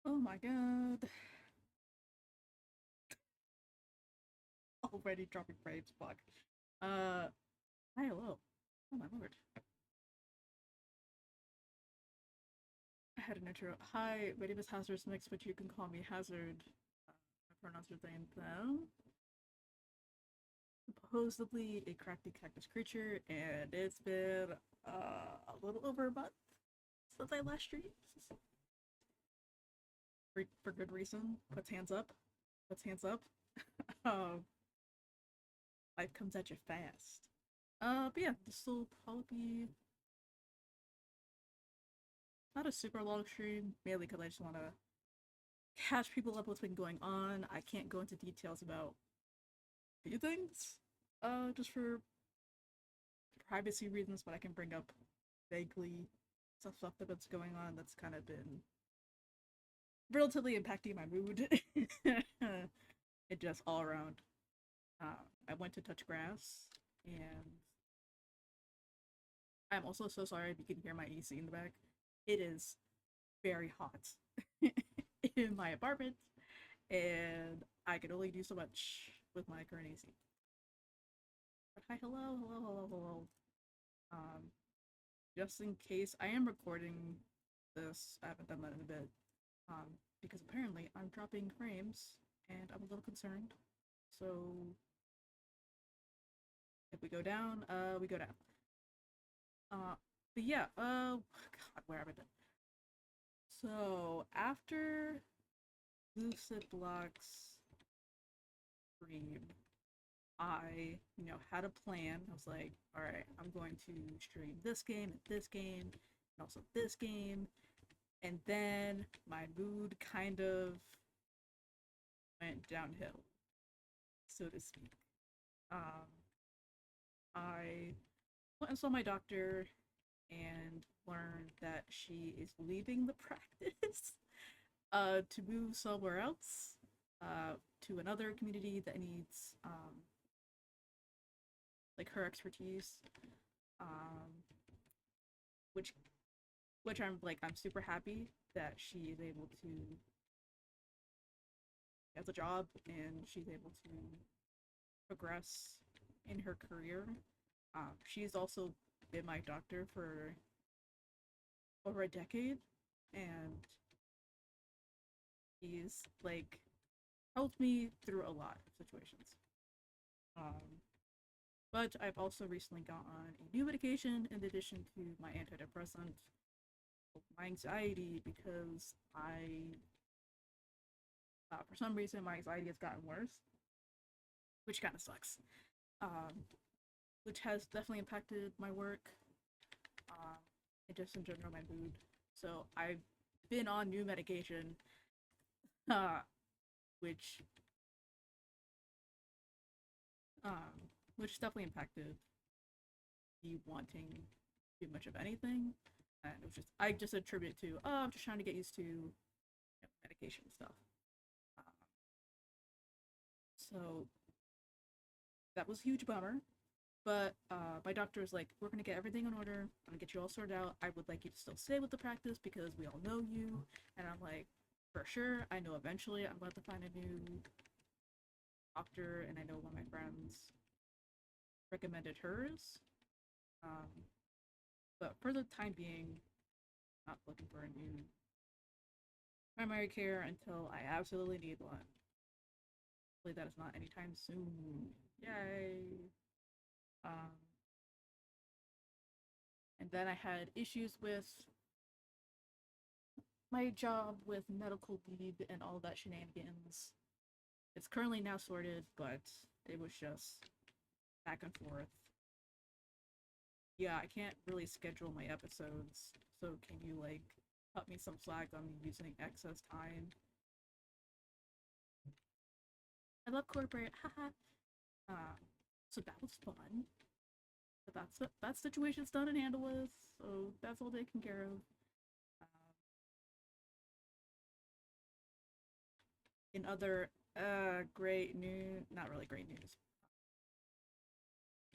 Oh my god. Already dropping frames, fuck. Uh, Hi, hello. Oh my lord. I had an intro. Hi, my name is Hazard Mix, but you can call me Hazard. My pronouns are they and them. Supposedly a crafty cactus creature, and it's been a little over a month since I last streamed. For good reason. Puts hands up. Puts hands up. Um, Life comes at you fast. But yeah, this will probably be not a super long stream, mainly because I just want to catch people up what's been going on. I can't go into details about a few things, just for privacy reasons, but I can bring up vaguely some stuff that's going on that's kind of been relatively impacting my mood. It just all around. I went to touch grass, and I'm also so sorry if you can hear my AC in the back. It is very hot in my apartment, and I can only do so much with my current AC. But hi, hello, hello, hello, hello. Um, just in case I am recording this, I haven't done that in a bit. Because apparently I'm dropping frames, and I'm a little concerned. So if we go down, we go down. But yeah, God, where have I been? So after Lucid Blocks stream, I had a plan. I was like, all right, I'm going to stream this game, and also this game. And then my mood kind of went downhill, so to speak. Um, I went and saw my doctor and learned that she is leaving the practice to move somewhere else, to another community that needs like her expertise, um, which I'm super happy that she is able to has a job and she's able to progress in her career. She's also been my doctor for over a decade, and he's like helped me through a lot of situations. Um, but I've also recently got on a new medication in addition to my antidepressant, my anxiety, because for some reason, my anxiety has gotten worse, which kind of sucks. Um, which has definitely impacted my work, um, and just in general my mood. So I've been on new medication, uh, which um, which definitely impacted me wanting too much of anything. And it was just I just attribute it to I'm just trying to get used to medication stuff. Um, so that was a huge bummer. But my doctor was like, we're gonna get everything in order. I'm gonna get you all sorted out. I would like you to still stay with the practice because we all know you. And I'm like, for sure. I know eventually I'm going to find a new doctor, and I know one of my friends recommended hers. Um, but for the time being, not looking for a new primary care until I absolutely need one. Hopefully that is not anytime soon. Yay! Um, and then I had issues with my job with medical leave and all that shenanigans. It's currently now sorted, but it was just back and forth. Yeah, I can't really schedule my episodes, so can you like cut me some slack on using excess time? I love corporate, haha. So that was fun. But that situation's done and handled with, so that's all taken care of. Um, in other great news, not really great news,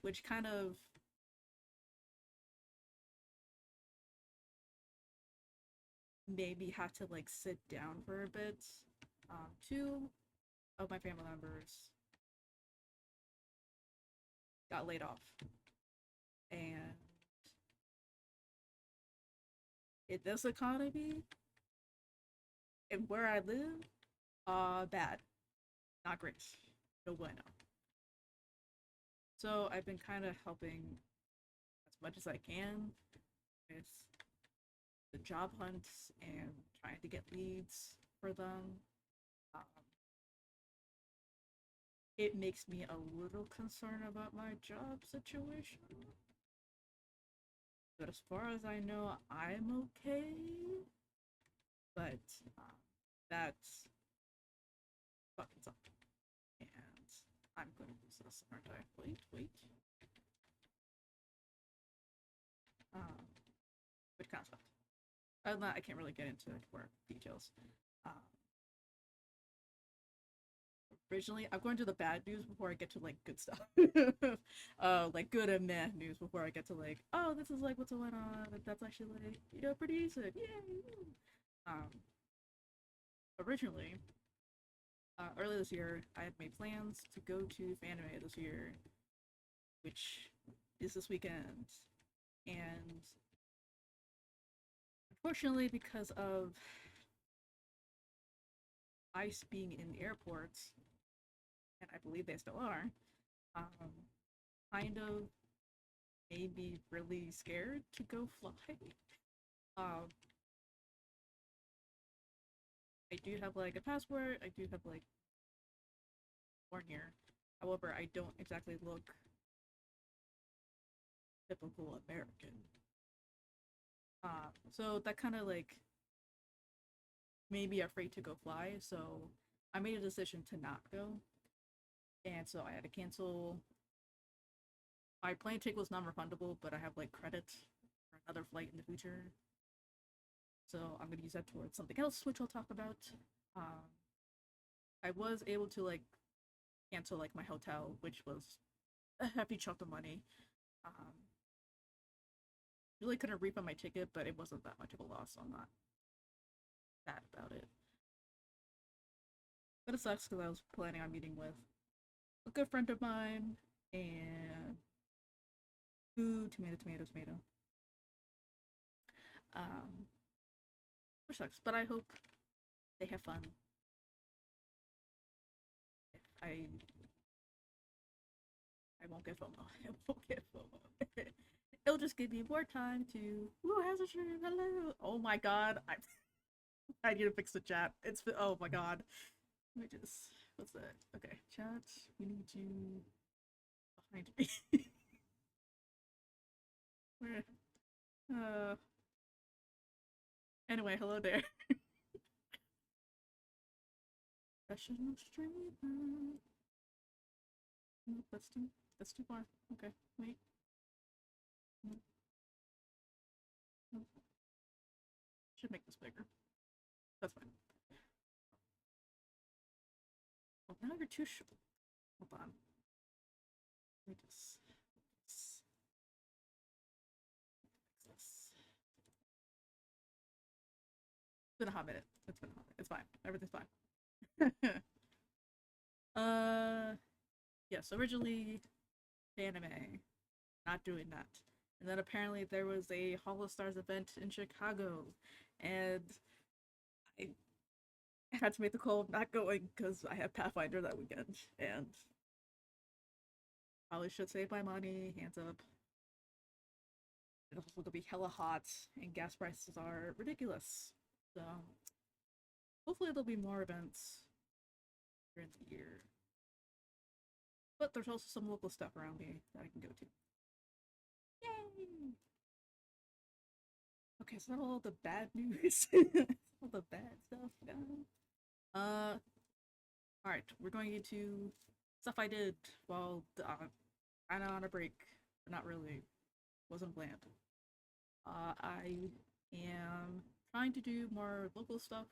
which kind of maybe have to like sit down for a bit. Two of my family members got laid off, and in this economy and where I live, bad, not great, no bueno. So I've been kind of helping as much as I can with the job hunts and trying to get leads for them. Um, it makes me a little concerned about my job situation. But as far as I know, I'm okay. But that's fucking something. And I'm going to use this, aren't I? Wait, wait. Which kind of stuff. I can't really get into more details. Um, Originally, I'm going to the bad news before I get to like good stuff. Like good and meh news before I get to like, oh, this is like what's going on, and that's actually like, pretty decent. Yay! Um, Originally, earlier this year, I had made plans to go to Fanime this year, which is this weekend, and unfortunately, because of ICE being in the airports, and I believe they still are, um, kind of made me really scared to go fly. Um, I do have like a passport. I do have like born here. However, I don't exactly look typical American. So that kind of like made me afraid to go fly. So I made a decision to not go, and so I had to cancel. My plane ticket was non-refundable, but I have like credit for another flight in the future. So I'm gonna use that towards something else, which I'll talk about. Um, I was able to like cancel like my hotel, which was a hefty chunk of money. Um, really couldn't refund my ticket, but it wasn't that much of a loss, so I'm not sad about it. But it sucks because I was planning on meeting with a good friend of mine, and ooh, tomato, tomato, tomato. Um, which sucks, but I hope they have fun. I I won't get FOMO. I won't get FOMO. It'll just give me more time to. Who has a stream? Hello. Oh my god. I need to fix the chat. It's oh my god. Let me just. What's that? Okay, chat. We need you behind me. Where? Uh. Anyway, hello there. Professional streamer. Nope, that's too far. Okay, wait. Nope, nope. Should make this bigger. That's fine. Well, now you're too short. Hold on. Let me just fix this. It's been a hot minute. It's been a hot minute. It's fine. Everything's fine. uh, yes. Originally, anime. Not doing that. And then apparently there was a Hall of Stars event in Chicago, and I had to make the call of not going because I have Pathfinder that weekend, and probably should save my money. Hands up. It's also gonna be hella hot, and gas prices are ridiculous. So hopefully there'll be more events during the year. But there's also some local stuff around me that I can go to. Yay! Okay, so all the bad news, all the bad stuff. Uh, all right, we're going into stuff I did while kind of on a break, but not really. Wasn't planned. I am trying to do more local stuff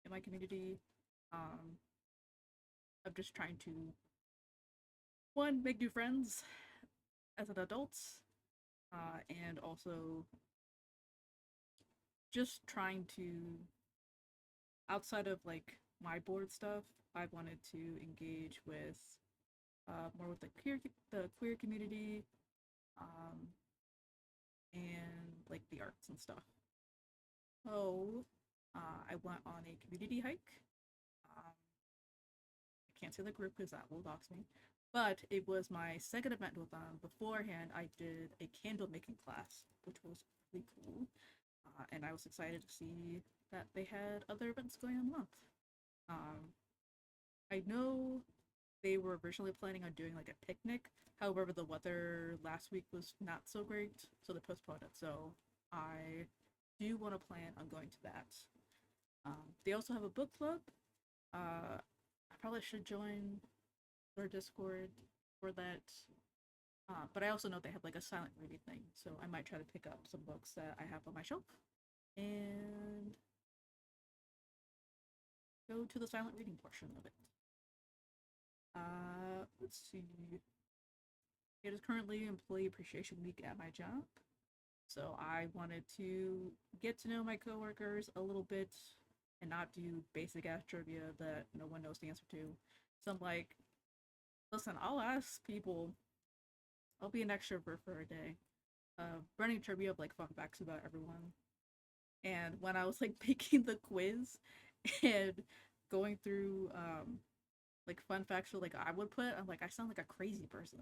in my community. Um, I'm just trying to one make new friends as an adult, and also just trying to, outside of like my board stuff, I wanted to engage with more with the queer community, um, and like the arts and stuff. So I went on a community hike. Um, I can't say the group because that will dox me. But it was my second event with them. Beforehand, I did a candle making class, which was really cool. And I was excited to see that they had other events going on the month. Um, I know they were originally planning on doing like a picnic. However, the weather last week was not so great, so they postponed it. So I do want to plan on going to that. They also have a book club. I probably should join their Discord for that. But I also know they have like a silent reading thing, so I might try to pick up some books that I have on my shelf and go to the silent reading portion of it. Let's see. It is currently Employee Appreciation Week at my job, so I wanted to get to know my coworkers a little bit and not do basic ass trivia that no one knows the answer to. So I'm like, listen, I'll ask people. I'll be an extrovert for a day. Running trivia of like fun facts about everyone. And when I was like making the quiz and going through like fun facts for like I would put, I'm like I sound like a crazy person.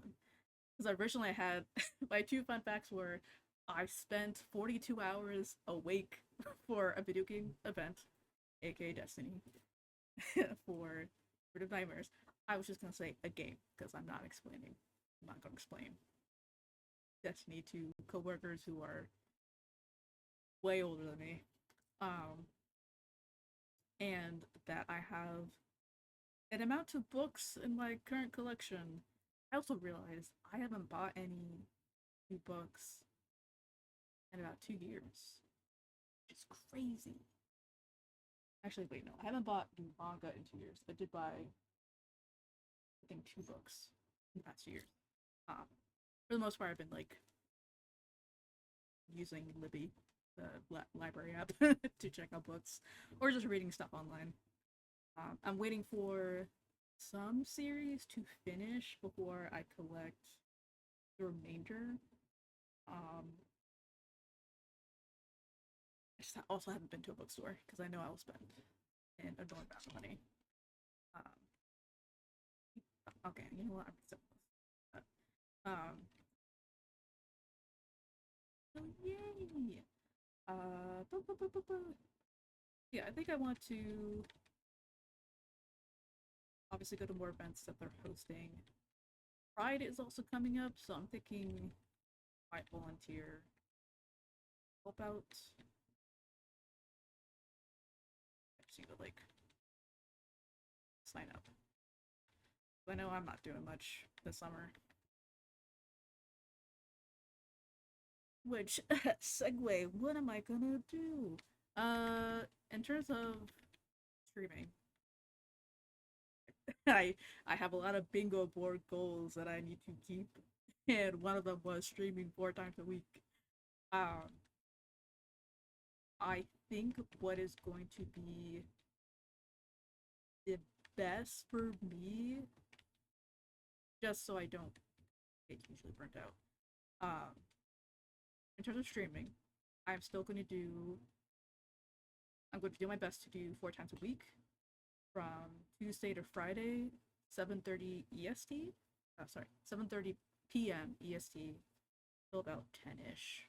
Because originally I had my two fun facts were I spent 42 hours awake for a video game event, aka Destiny, for Rid of Nightmares. I was just gonna say a game because I'm not explaining. I'm not gonna explain Destiny to coworkers who are way older than me. Um, and that I have an amount of books in my current collection. I also realized I haven't bought any new books in about 2 years. It's crazy. Actually, wait, no, I haven't bought manga in 2 years. I did buy, I think, two books in the past 2 years. For the most part, I've been like using Libby, the library app, to check out books, or just reading stuff online. I'm waiting for some series to finish before I collect the remainder. Um, I just also haven't been to a bookstore because I know I will spend an enormous amount of money. Um, okay, you know what? I'm so so yay! Bu- bu- bu- bu- bu. Yeah, I think I want to obviously go to more events that they're hosting. Pride is also coming up, so I'm thinking I might volunteer, help out. I just need to like sign up. I know I'm not doing much this summer. Which segue, what am I gonna do? In terms of streaming, I I have a lot of bingo board goals that I need to keep, and one of them was streaming 4 times a week. Um, I think what is going to be the best for me, just so I don't get hugely burnt out. In terms of streaming, I'm still going to do. I'm going to do my best to do 4 times a week, from Tuesday to Friday, 7:30 EST. Oh, sorry, 7:30 p.m. EST till about 10ish,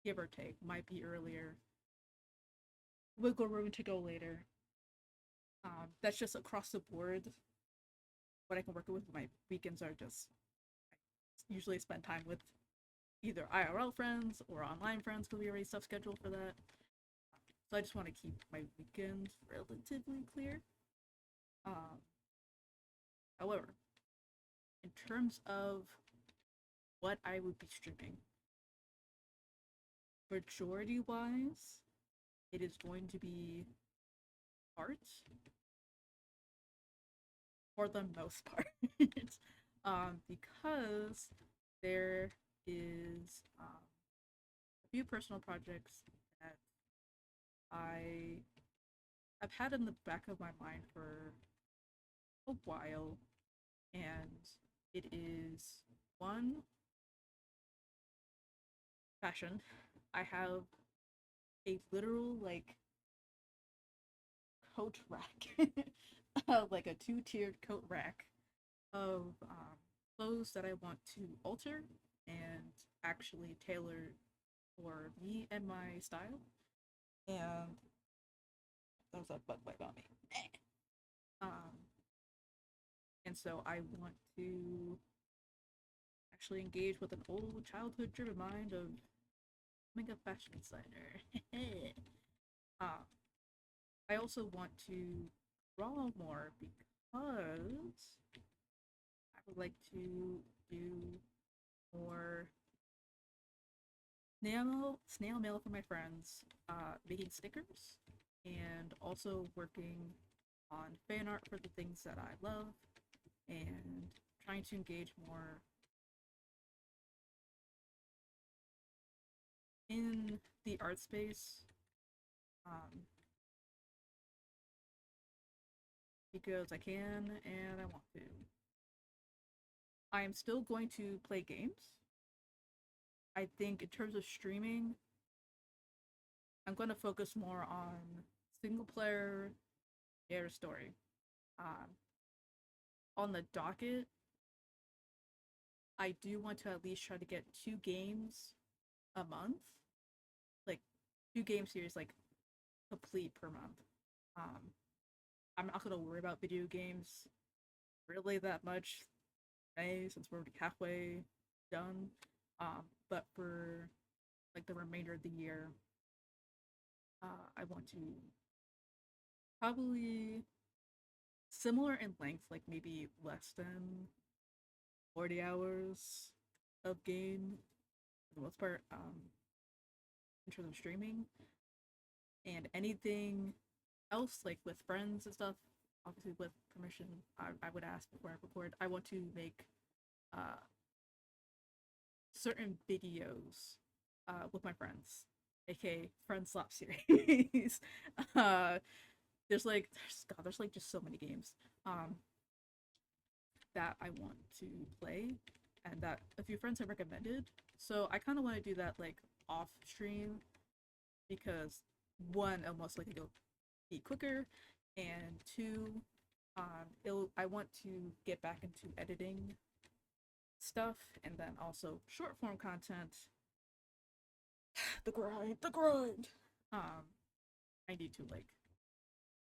give or take. Might be earlier. Wiggle room to go later. That's just across the board. What I can work with my weekends are just I usually spend time with either IRL friends or online friends because we already stuff scheduled for that. So I just want to keep my weekends relatively clear. Um, However, in terms of what I would be streaming, majority wise, it is going to be art for the most part. Because there is a few personal projects that I've had in the back of my mind for a while, and it is one, fashion. I have a literal like coat rack, like a two-tiered coat rack of clothes that I want to alter and actually tailor for me and my style. And that was a bug bite on me. Um, and so I want to actually engage with an old childhood driven mind of becoming a fashion designer. um, I also want to draw more because I would like to do more snail mail for my friends, making stickers, and also working on fan art for the things that I love, and trying to engage more in the art space, um, because I can and I want to. I am still going to play games. I think in terms of streaming, I'm going to focus more on single player air story. Um, on the docket, I do want to at least try to get 2 games a month, like 2 game series, like complete per month. Um, I'm not gonna worry about video games really that much, right? Since we're already halfway done. But for like the remainder of the year, I want to probably similar in length, like maybe less than 40 hours of game for the most part, in terms of streaming. And anything else, like with friends and stuff, obviously with permission, I would ask before I record. I want to make uh, certain videos with my friends, aka Friend Slap series. uh, there's like just so many games um, that I want to play and that a few friends have recommended. So I kind of want to do that like off stream because one, it'll most likely go be quicker, and two, I want to get back into editing stuff, and then also short form content. The grind, the grind. Um, I need to like,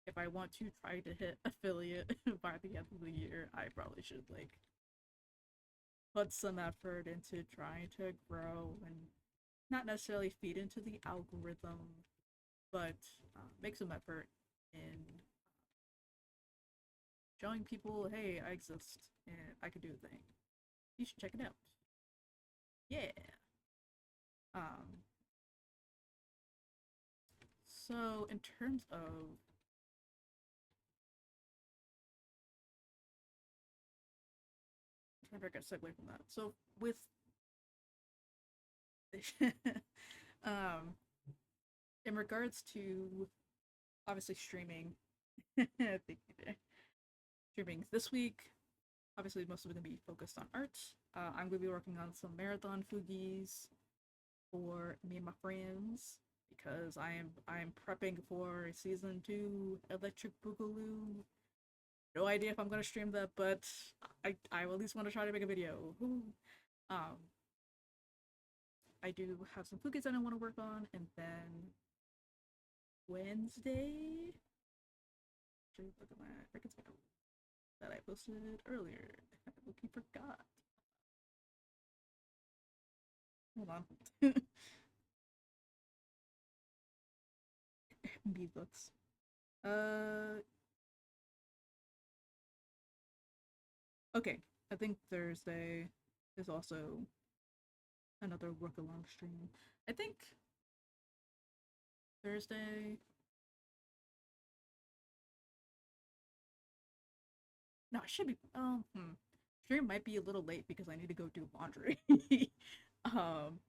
if I want to try to hit affiliate by the end of the year, I probably should like put some effort into trying to grow and not necessarily feed into the algorithm, but make some effort in showing people, hey, I exist and I can do a thing. You should check it out. Yeah. Um. So in terms of, I'm trying to segue from that. So with um, in regards to obviously streaming, thank you there. Streaming this week, obviously most of it gonna be focused on art. I'm gonna be working on some marathon foogies for me and my friends because I am prepping for season 2 Electric Boogaloo. No idea if I'm gonna stream that, but I at least want to try to make a video. Um, I do have some cookies that I want to work on, and then Wednesday, should look at my freaking schedule that I posted earlier. I looking forgot. Hold on. Bead books. Uh, okay. I think Thursday is also another work along stream. I think Thursday. No, it should be. Stream might be a little late because I need to go do laundry. um,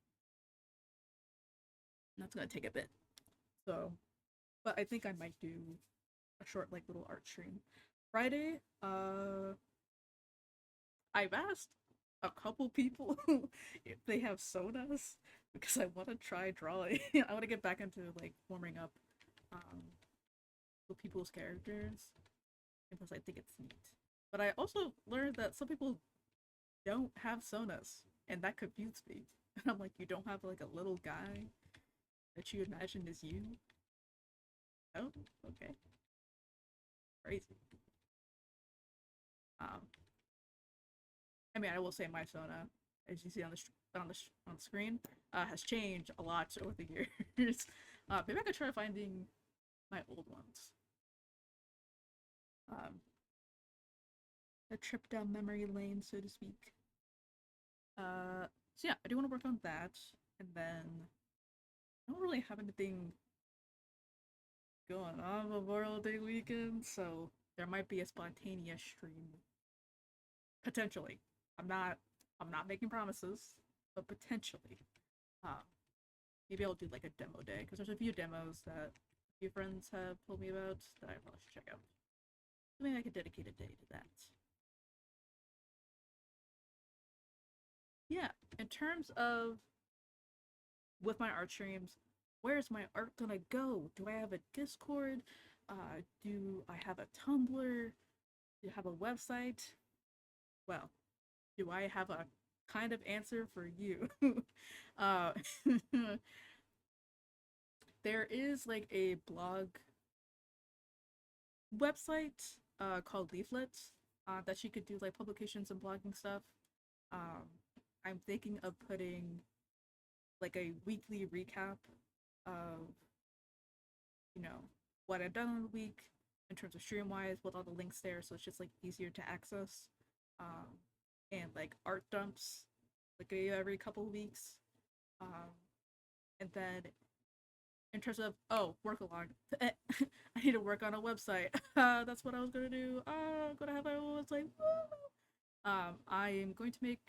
that's gonna take a bit. So, but I think I might do. a short like little art stream. Friday, I've asked a couple people if they have sodas because I want to try drawing. I want to get back into like warming up um with people's characters because I think it's neat. But I also learned that some people don't have sonas, and that confused me. And I'm like, you don't have like a little guy that you imagine is you? Oh, okay, crazy. Um, I mean, I will say my Sona, as you see on the screen, has changed a lot over the years. Maybe I could try finding my old ones. Um, a trip down memory lane, so to speak. So yeah, I do want to work on that, and then I don't really have anything going on Memorial Day weekend, so there might be a spontaneous stream potentially. I'm not I'm not making promises, but potentially. Um, Maybe I'll do like a demo day because there's a few demos that a few friends have told me about that I probably should check out. So maybe I could dedicate a day to that. Yeah, in terms of with my art streams, where's my art gonna go? Do I have a Discord? Do I have a Tumblr? Do I have a website? Well, do I have a kind of answer for you? uh, there is like a blog website called Leaflet that she could do like publications and blogging stuff. Um, I'm thinking of putting like a weekly recap of you know what I've done in the week in terms of stream wise with all the links there, so it's just like easier to access. Um, and like art dumps like every couple of weeks. Um, and then in terms of work along, I need to work on a website. That's what I was gonna do. I'm gonna have my own website. I am going to make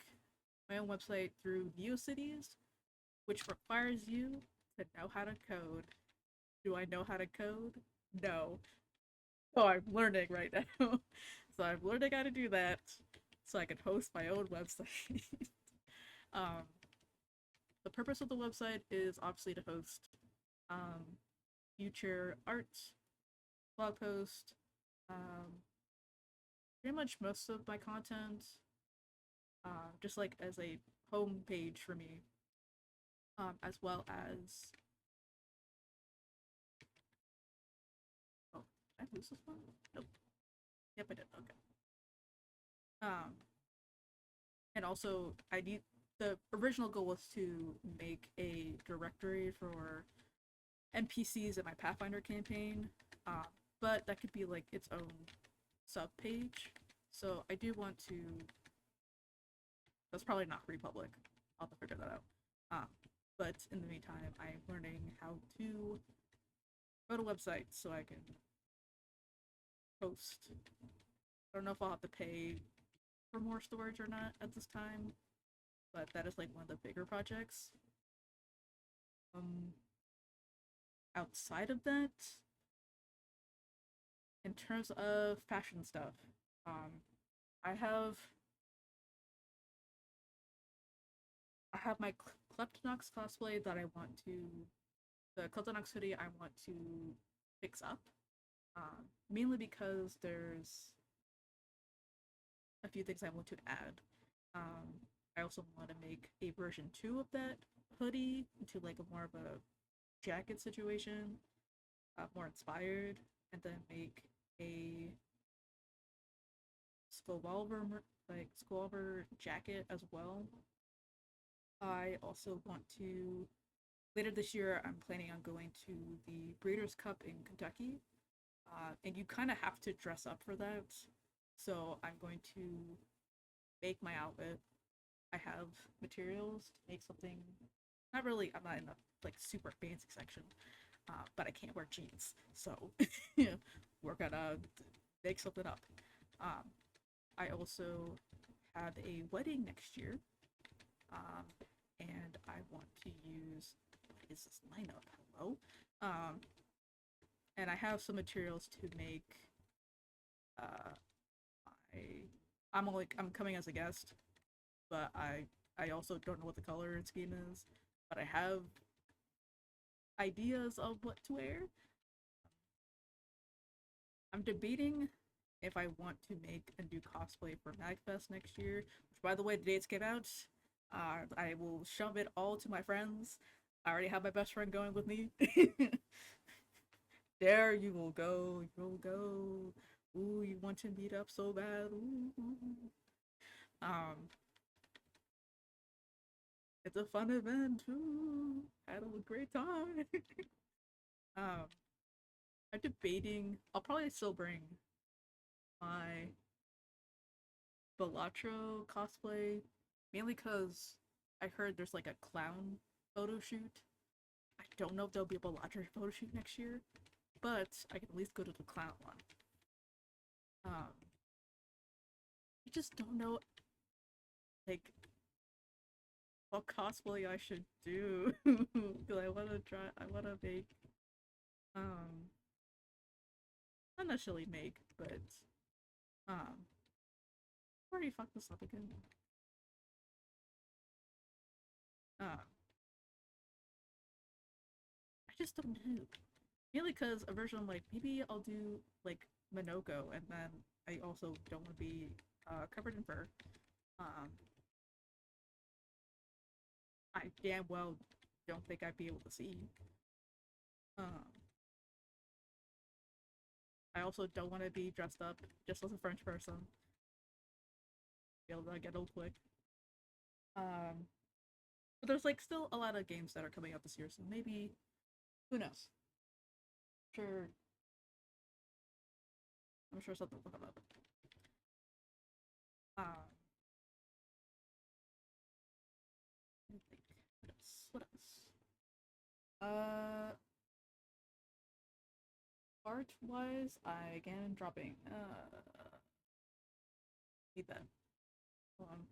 my own website through NeoCities, which requires you to know how to code. Do I know how to code? No. So I'm learning right now. So I'm learning how to do that so I can host my own website. um, the purpose of the website is obviously to host um, future art, blog post, pretty much most of my content, just like as a home page for me, as well as oh, did I lose this one? Nope. Yep, I did. Okay. Um, and also I need the original goal was to make a directory for NPCs in my Pathfinder campaign, but that could be like its own sub page. So I do want to. That's probably not Republic. I'll have to figure that out. Um, but in the meantime, I'm learning how to go to websites so I can post. I don't know if I'll have to pay for more storage or not at this time, but that is like one of the bigger projects. Um, Outside of that, in terms of fashion stuff, um, I have I have my Kleptonox cosplay that I want to the Kleptonox hoodie I want to fix up, mainly because there's a few things I want to add. Um, I also want to make a version 2 of that hoodie into like a more of a jacket situation, more inspired, and then make a Skullvolver jacket as well. I also want to later this year. I'm planning on going to the Breeders' Cup in Kentucky, and you kind of have to dress up for that. So I'm going to make my outfit. I have materials to make something. Not really. I'm not in the like super fancy section, but I can't wear jeans. So we're gonna make something up. Um, I also have a wedding next year, um, and I want to use what is this lineup? Hello, um, and and I have some materials to make. Uh, I I'm coming as a guest, but I also don't know what the color scheme is. But I have ideas of what to wear. I'm debating if I want to make a new cosplay for MagFest next year. Which, by the way, the dates came out. I will shove it all to my friends. I already have my best friend going with me. There you will go. You will go. Ooh, you want to meet up so bad. Ooh. Um, it's a fun event. Ooh, had a great time. um, I'm debating. I'll probably still bring my Balatro cosplay, mainly because I heard there's like a clown photo shoot. I don't know if there'll be a Balatro photo shoot next year, but I can at least go to the clown one. I just don't know like what cosplay I should do because I want to try. I want to make um not necessarily make, but um I already fucked this up again. Uh, I just don't know. Mainly because a version like maybe I'll do like Minoko, and then I also don't want to be covered in fur. Um, I damn well don't think I'd be able to see. Um, I also don't want to be dressed up just as a French person. Be able to get old quick. Um, but there's like still a lot of games that are coming out this year, so maybe who knows? Sure, I'm sure something will come up. Um, let me think. What else? What else? Uh, art wise, I again am dropping. Need that. Hold on.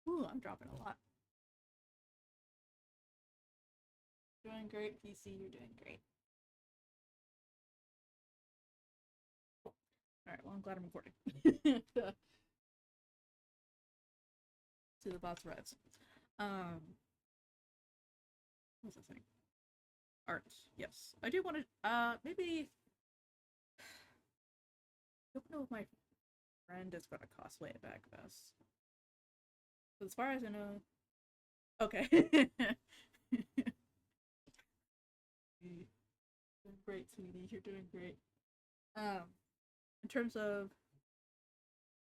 Ooh, I'm dropping a lot. Doing great, PC. You're doing great. All right. Well, I'm glad I'm recording. To the bots revs. Um, what's this thing? Art. Yes, I do want to. Maybe I don't know if my friend is gonna cosplay at Bagfest. But as far as I know, okay. Doing great, sweetie. You're doing great. Um, in terms of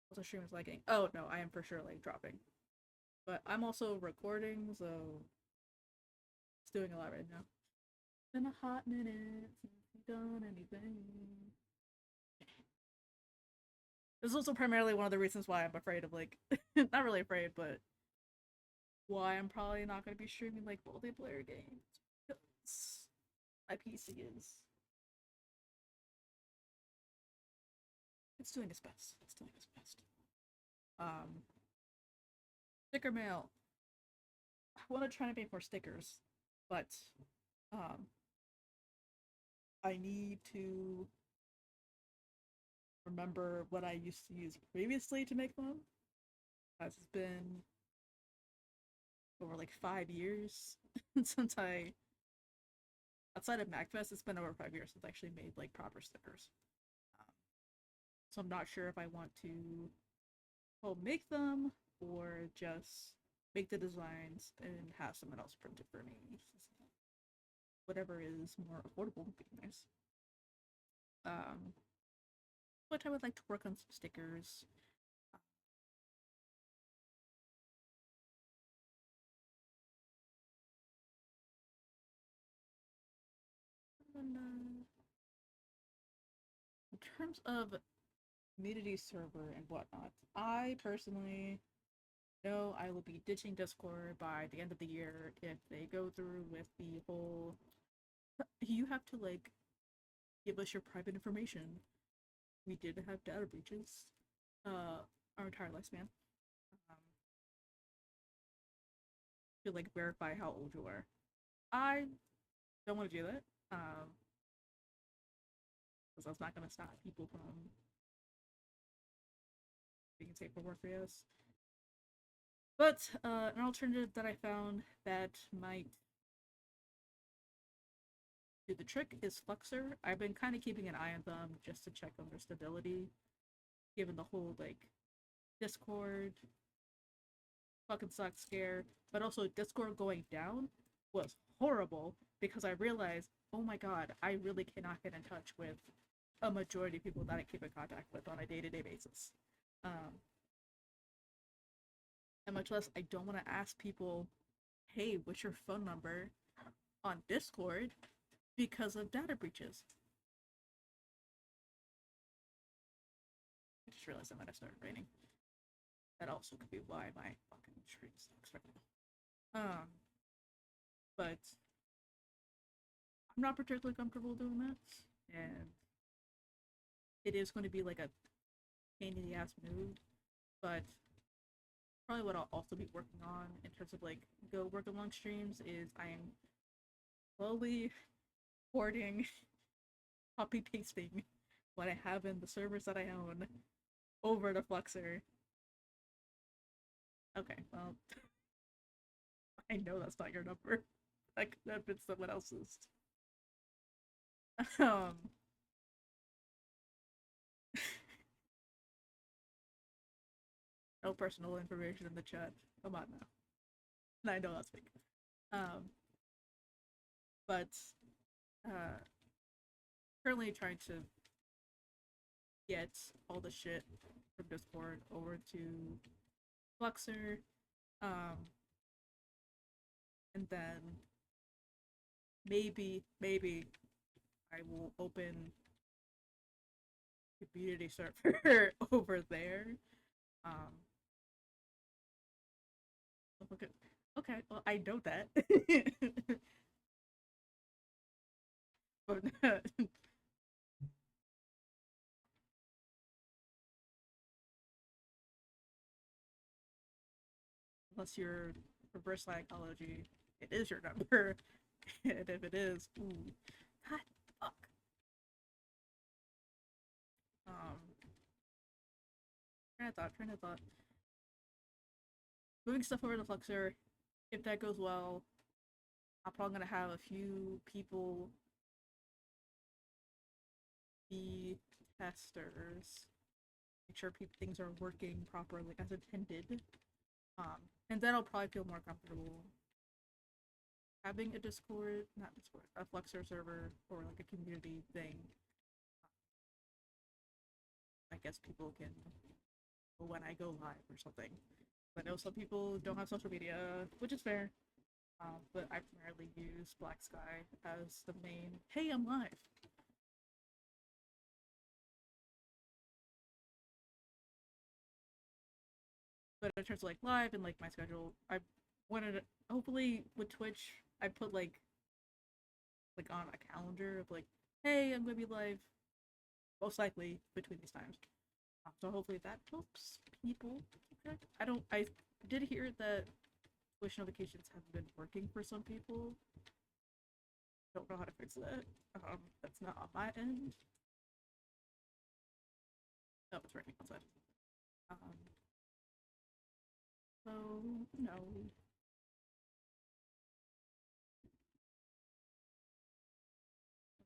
what the stream is liking. Oh no, I am for sure like dropping. But I'm also recording, so it's doing a lot right now. Been a hot minute since we've done anything. This is also primarily one of the reasons why I'm afraid of like, not really afraid, but why I'm probably not going to be streaming like multiplayer games. Because my PC is, it's doing its best. It's doing its best. Um, sticker mail. I want to try to make more stickers, but um, I need to remember what I used to use previously to make them. As it's been over like 5 years since I, outside of MacFest, it's been over 5 years since I actually made like proper stickers. Um, so I'm not sure if I want to make them or just make the designs and have someone else print it for me. Whatever is more affordable would be nice. Um, but I would like to work on some stickers. And, in terms of community server and whatnot, I personally know I will be ditching Discord by the end of the year if they go through with the whole you have to like give us your private information. We did have data breaches our entire lifespan. Um, to like verify how old you are. I don't want to do that. Because that's not gonna stop people from being safe for work for us. But an alternative that I found that might do the trick is Fluxer. I've been kind of keeping an eye on them just to check on their stability, given the whole like Discord fucking sucks scare, but also Discord going down was horrible because I realized, oh my god, I really cannot get in touch with a majority of people that I keep in contact with on a day-to-day basis. Um, and much less, I don't want to ask people, hey, what's your phone number on Discord because of data breaches. I just realized I might have started raining. That also could be why my fucking stream sucks right now. But I'm not particularly comfortable doing that, and it is going to be like a pain in the ass move. But probably what I'll also be working on in terms of like go work along streams is I am slowly porting, copy pasting what I have in the servers that I own over to Fluxer. Okay, well, I know that's not your number. That could have been someone else's. Um, no personal information in the chat. Come on now. And I know that's fake. Um, but uh, currently trying to get all the shit from Discord over to Fluxer. And then maybe I will open community server over there. Okay, okay, well I know that. But unless you're reverse psychology, it is your number. And if it is, ooh, god fuck. Um, train of thought. Moving stuff over to Fluxer, if that goes well, I'm probably gonna have a few people be testers, make sure things are working properly as intended. And then I'll probably feel more comfortable having a Discord, not Discord, a Fluxer server or like a community thing. I guess people can when I go live or something. I know some people don't have social media, which is fair. But I primarily use Black Sky as the main. Hey, I'm live. But in terms of like live and like my schedule, I wanted to, hopefully with Twitch, I put like on a calendar of like, hey, I'm gonna be live most likely between these times. So hopefully that helps people. Okay. I did hear that push notifications have been working for some people. Don't know how to fix that. That's not on my end. No, it's raining outside. So no.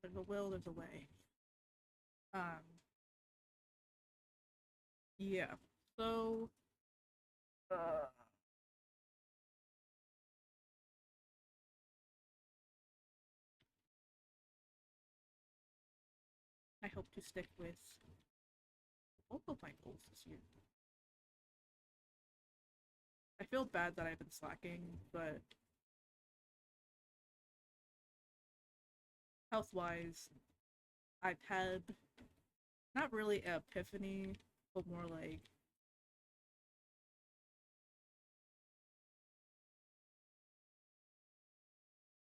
There's a will, there's a way. Yeah. So I hope to stick with both of my goals this year. I feel bad that I've been slacking, but health wise, I've had not really an epiphany, but more like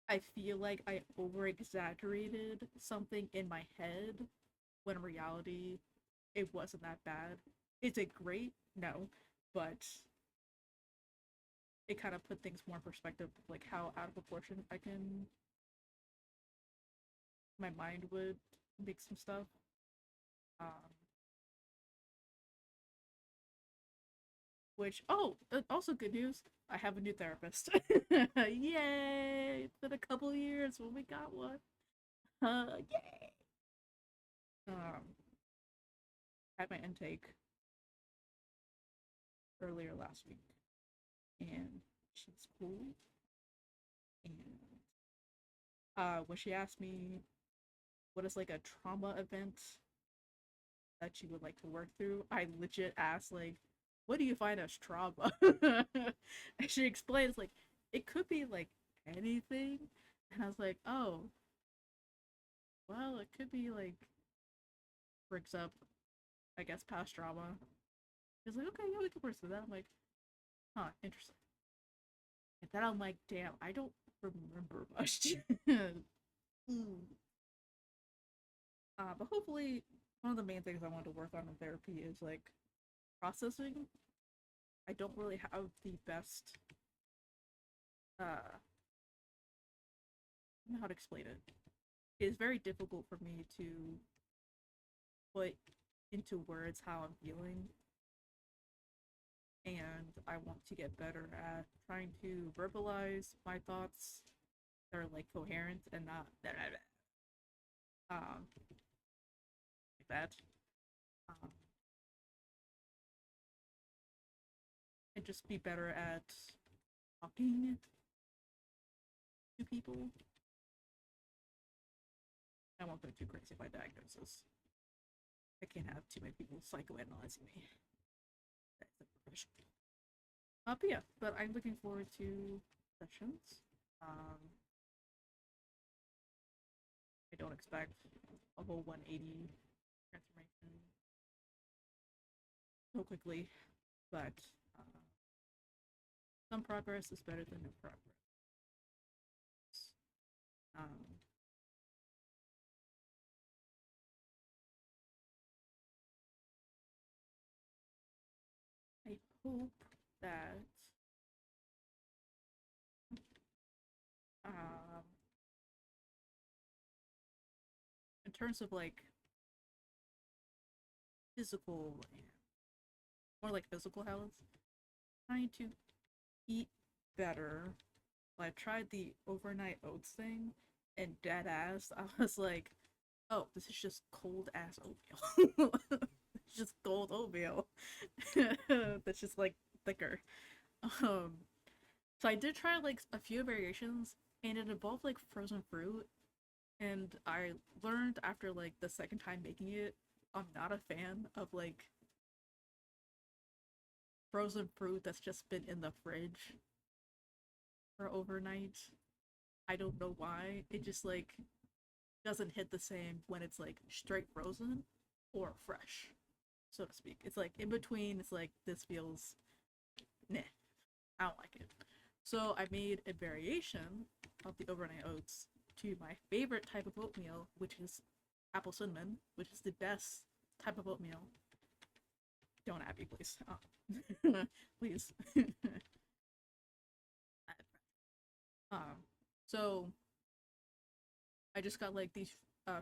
I feel like I over exaggerated something in my head when in reality it wasn't that bad. Is it great? No. But it kind of put things more in perspective, like how out of proportion my mind would make some stuff. Um, which also good news. I have a new therapist. Yay! It's been a couple years when we got one. Yay! Had my intake earlier last week, and she's cool. And when she asked me what is like a trauma event that she would like to work through, I legit asked like, "What do you find as trauma?" And she explains like it could be like anything, and I was like, "Oh, well, it could be like brings up, I guess, past trauma." She's like, "Okay, yeah, we can pursue that." I'm like, "Huh, interesting." And then I'm like, "Damn, I don't remember much." Mm. But hopefully, one of the main things I want to work on in therapy is like processing. I don't really have the best. I don't know how to explain it. It is very difficult for me to put into words how I'm feeling, and I want to get better at trying to verbalize my thoughts that are like coherent and not like that. Um, and just be better at talking to people. I won't go too crazy by diagnosis. I can't have too many people psychoanalyzing me. That's a profession. But yeah, but I'm looking forward to sessions. Um, I don't expect a whole 180 transformation so quickly, but uh, some progress is better than no progress. Um, I hope that um, in terms of like physical and more like physical health, trying to eat better. I tried the overnight oats thing, and dead ass, I was like, "Oh, this is just cold ass oatmeal. It's just cold oatmeal. That's just like thicker." Um, so I did try like a few variations, and it involved like frozen fruit. And I learned after like the second time making it, I'm not a fan of like frozen fruit that's just been in the fridge for overnight. I don't know why. It just like doesn't hit the same when it's like straight frozen or fresh, so to speak. It's like in between. It's like this feels nah. I don't like it. So I made a variation of the overnight oats to my favorite type of oatmeal, which is apple cinnamon, which is the best type of oatmeal. Don't at me, please. Oh. Please. um, so I just got like these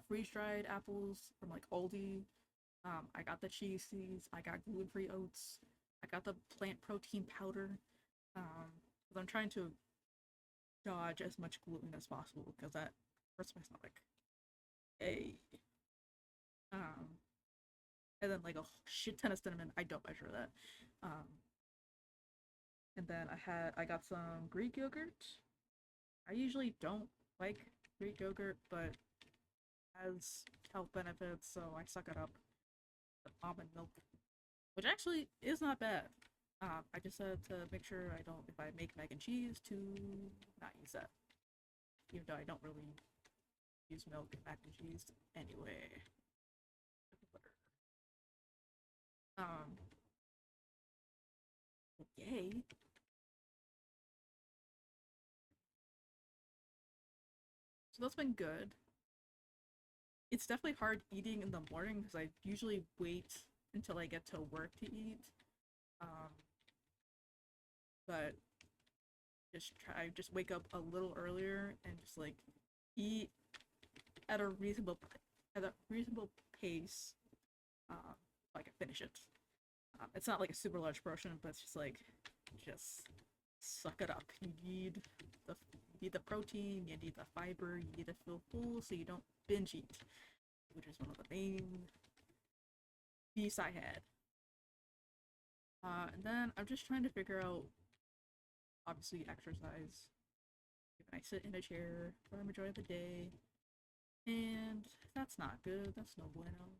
freeze dried apples from like Aldi. I got the cheese seeds. I got gluten free oats. I got the plant protein powder. Because I'm trying to dodge as much gluten as possible because that hurts my stomach. A and then like a shit ton of cinnamon. I don't measure that. Um, and then I got some Greek yogurt. I usually don't like Greek yogurt, but has health benefits, so I suck it up. The almond milk, which actually is not bad. I just had to make sure I don't, if I make mac and cheese, to not use that. Even though I don't really use milk in mac and cheese anyway. Um, yay. So that's been good. It's definitely hard eating in the morning because I usually wait until I get to work to eat. Um, but just wake up a little earlier and just like eat at a reasonable pace. So I can finish it. It's not like a super large portion, but it's just like just suck it up. The you need the protein, you need the fiber, you need to feel full so you don't binge eat, which is one of the main beefs I had. And then I'm just trying to figure out, obviously, exercise. If I sit in a chair for a majority of the day, and that's not good. That's no bueno.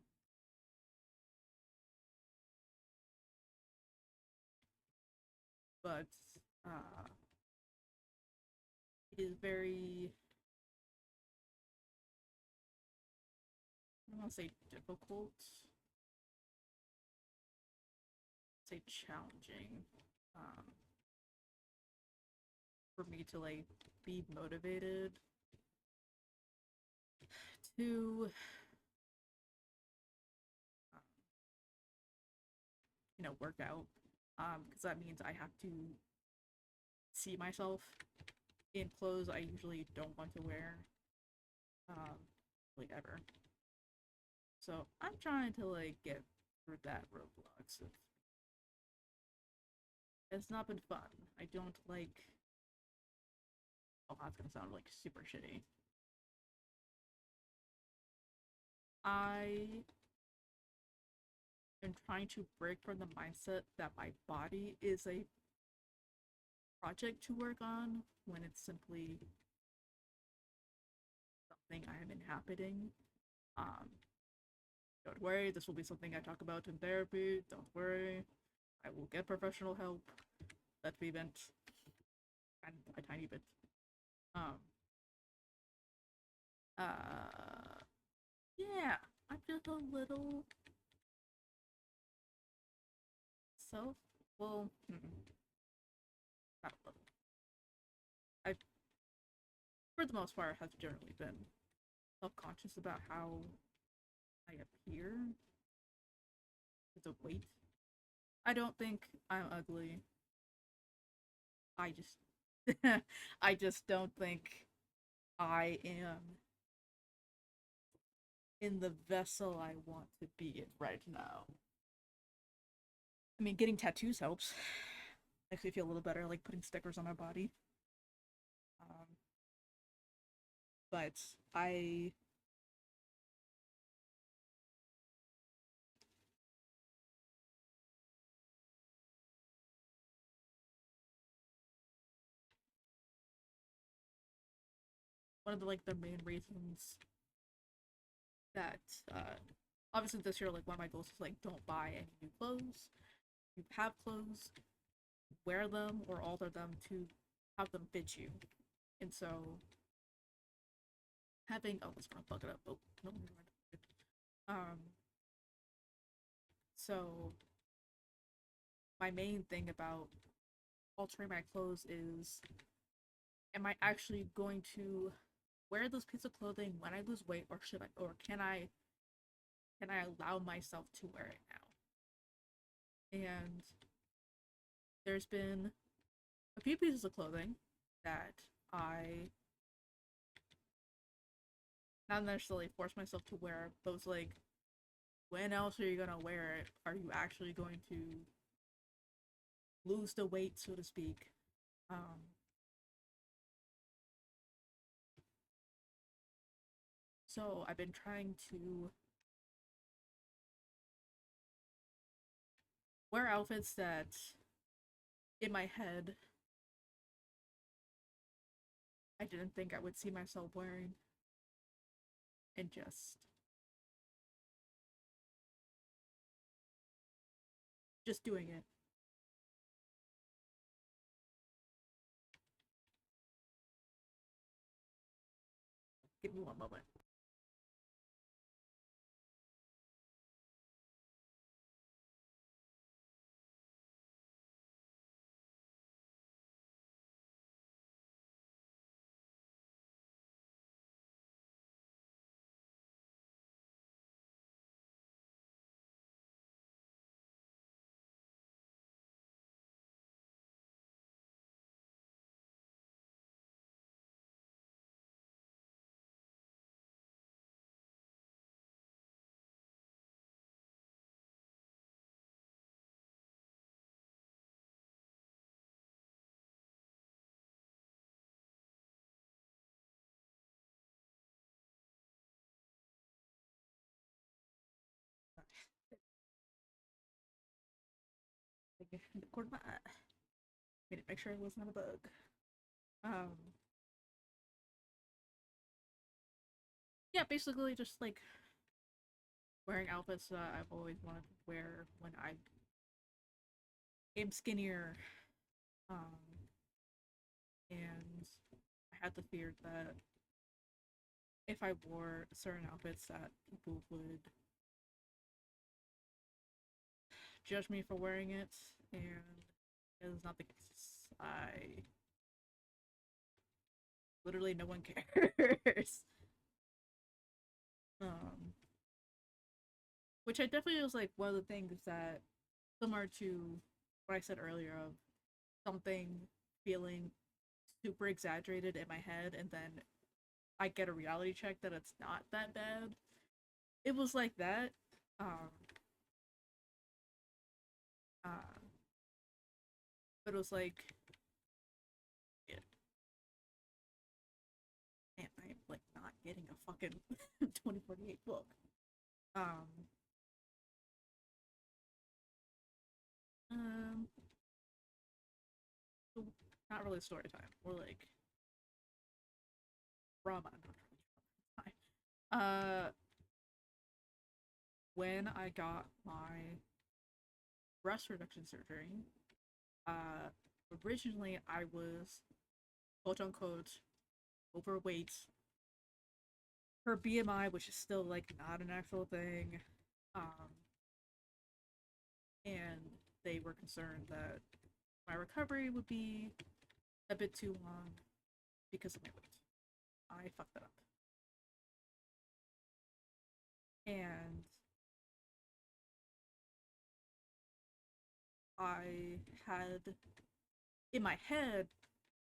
But uh, it is very, I don't want to say difficult, say challenging, um, for me to like be motivated to, um, work out. Because that means I have to see myself in clothes I usually don't want to wear, um, like ever. So I'm trying to like get through that roadblocks. It's not been fun. I don't like. Oh, that's gonna sound like super shitty. I am trying to break from the mindset that my body is a project to work on when it's simply something I am inhabiting. Um, don't worry, this will be something I talk about in therapy. Don't worry, I will get professional help. Let's be bent and a tiny bit. Um, yeah, I'm just a little self. Well, not a little. I, for the most part, have generally been self-conscious about how I appear with a weight. I don't think I'm ugly. I just, I just don't think I am in the vessel I want to be in right now. I mean, getting tattoos helps. Makes me feel a little better, like putting stickers on my body. Um, but I, one of the main reasons that obviously this year, like one of my goals is like don't buy any new clothes. You have clothes, wear them or alter them to have them fit you. And so having it's gonna bug it up. Oh no, never mind. So my main thing about altering my clothes is, am I actually going to wear this piece of clothing when I lose weight, or should I, or can I allow myself to wear it now? And there's been a few pieces of clothing that I not necessarily force myself to wear, but was like, when else are you gonna wear it? Are you actually going to lose the weight, so to speak? Um, so I've been trying to wear outfits that, in my head, I didn't think I would see myself wearing, and just doing it. Give me one moment. in the corner of my eye. Made it make sure it was not a bug. Um, yeah, basically just like wearing outfits that I've always wanted to wear when I am skinnier. Um, and I had the fear that if I wore certain outfits that people would judge me for wearing it, and it is not the case. I literally no one cares. um, which I definitely was like one of the things that similar to what I said earlier of something feeling super exaggerated in my head, and then I get a reality check that it's not that bad. It was like that. Um, uh, but it was like, yeah, man, I'm like not getting a fucking 2048 book. Um, um, so not really story time. More like drama, not really drama time. When I got my breast reduction surgery, uh, originally I was quote unquote overweight. Her BMI, which is still like not an actual thing, um, and they were concerned that my recovery would be a bit too long because of my weight. I fucked that up. And I had in my head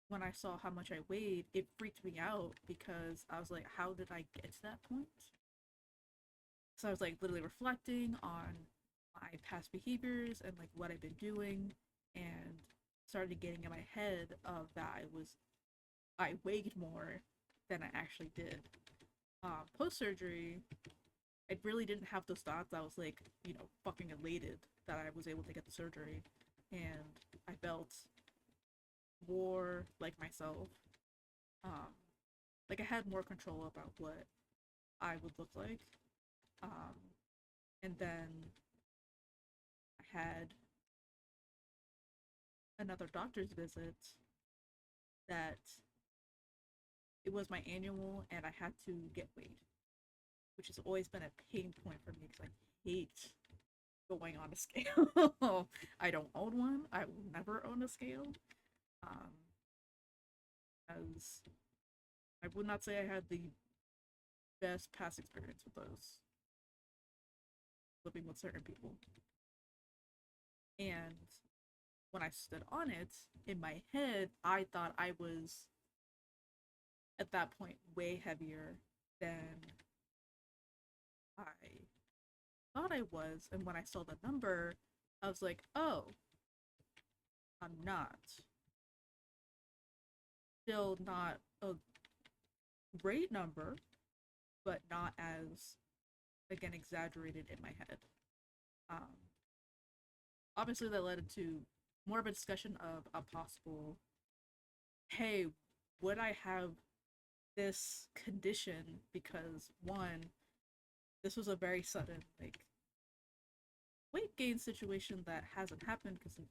when I saw how much I weighed, it freaked me out because I was like, how did I get to that point? So I was like literally reflecting on my past behaviors and like what I've been doing and started getting in my head of that I weighed more than I actually did. Post surgery, I really didn't have those thoughts. I was like, fucking elated that I was able to get the surgery, and I felt more like myself. Um, like I had more control about what I would look like. Um, and then I had another doctor's visit that it was my annual, and I had to get weighed, which has always been a pain point for me because I hate going on a scale. I don't own one. I will never own a scale. Um, as I would not say I had the best past experience with those living with certain people. And when I stood on it, in my head, I thought I was at that point way heavier than I thought I was. And when I saw the number, I was like, oh, I'm not. Still not a great number, but not as, again, exaggerated in my head. Um, Obviously, that led to more of a discussion of a possible, hey, would I have this condition because one, this was a very sudden like weight gain situation that hasn't happened because it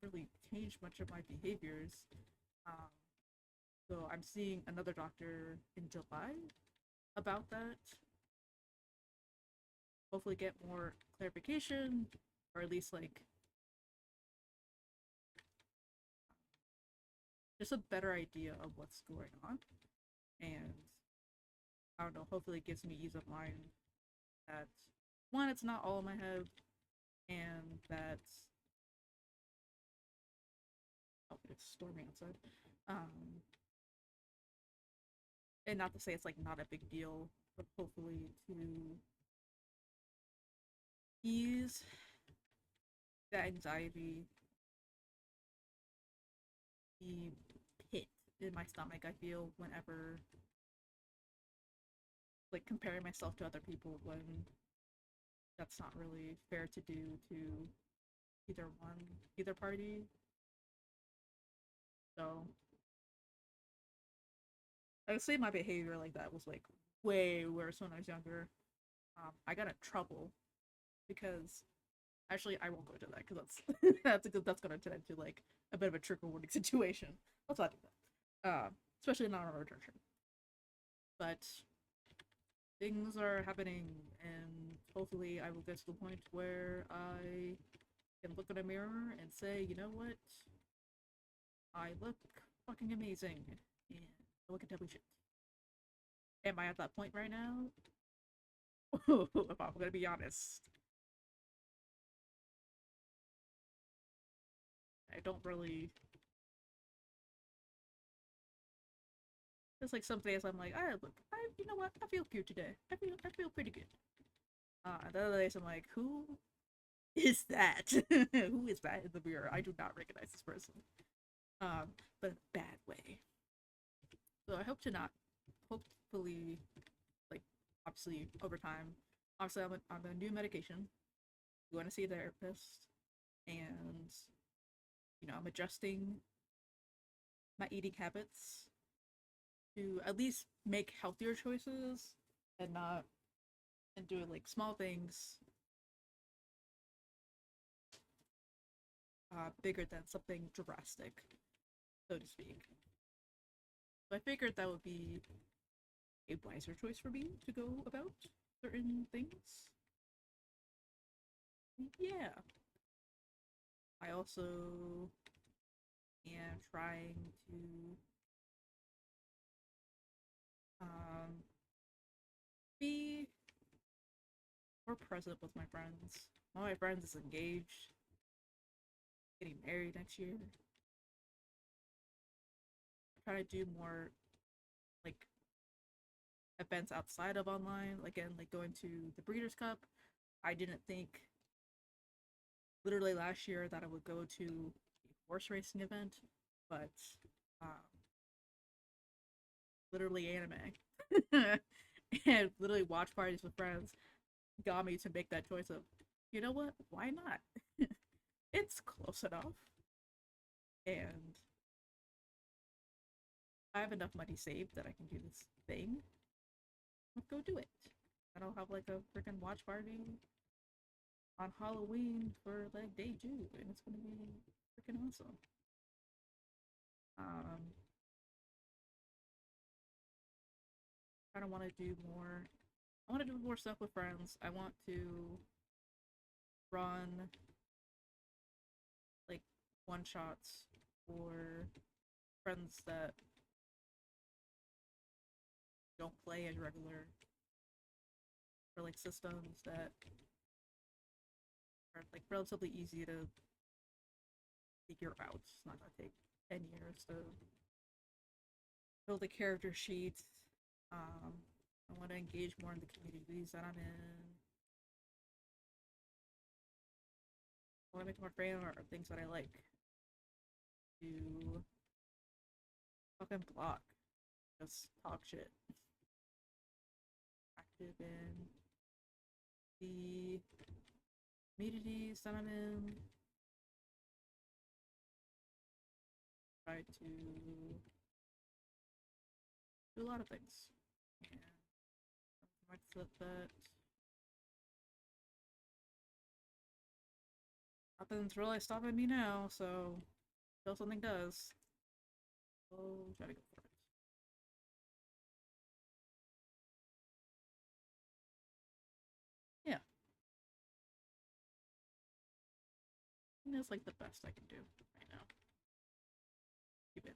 really changed much of my behaviors. Um, so I'm seeing another doctor in July about that. Hopefully, get more clarification, or at least like just a better idea of what's going on. And I don't know. Hopefully, it gives me ease of mind that one, it's not all in my head, and that oh, it's storming outside. Um, and not to say it's like not a big deal, but hopefully to ease the anxiety, the pit in my stomach I feel whenever like comparing myself to other people when that's not really fair to do to either one, either party. So I would say my behavior like that was like way worse when I was younger. I got in trouble because actually I won't go into that because that's gonna turn into like a bit of a trigger warning situation. Let's not do that. Especially not on a return trip. But things are happening, and hopefully I will get to the point where I can look in a mirror and say, you know what, I look fucking amazing, and I look intelligent. Am I at that point right now? If I'm gonna be honest, I don't really. It's like some days I'm like, I look, you know what, I feel cute today. I feel pretty good. And the other days I'm like, who is that? Who is that in the mirror? I do not recognize this person. But in a bad way. So I hope to not. Hopefully, like obviously over time. Obviously, I'm a new medication. Going to see a therapist, and I'm adjusting my eating habits to at least make healthier choices and not and do like small things bigger than something drastic, so to speak. So I figured that would be a wiser choice for me to go about certain things. Yeah. I also am trying to um, be more present with my friends. One of my friends is engaged, getting married next year. I'm trying to do more like events outside of online. Again, like going to the Breeders' Cup. I didn't think literally last year that I would go to a horse racing event, but um, literally anime and literally watch parties with friends got me to make that choice of, you know what? Why not? It's close enough, and I have enough money saved that I can do this thing. Let's go do it. And I'll have like a freaking watch party on Halloween for like day 2, and it's gonna be freaking awesome. Um, I don't want to do more. I want to do more stuff with friends. I want to run like one shots for friends that don't play as regular, or like systems that are like relatively easy to figure out. It's not gonna take 10 years to build a character sheet. I want to engage more in the communities that I'm in. I want to make more friends or things that I like to fucking block, just talk shit. Active in the communities that I'm in. Try to do a lot of things. And I said that nothing's really stopping me now, so until something does, I'll try to go for it. Yeah, I think that's like the best I can do right now. Keep it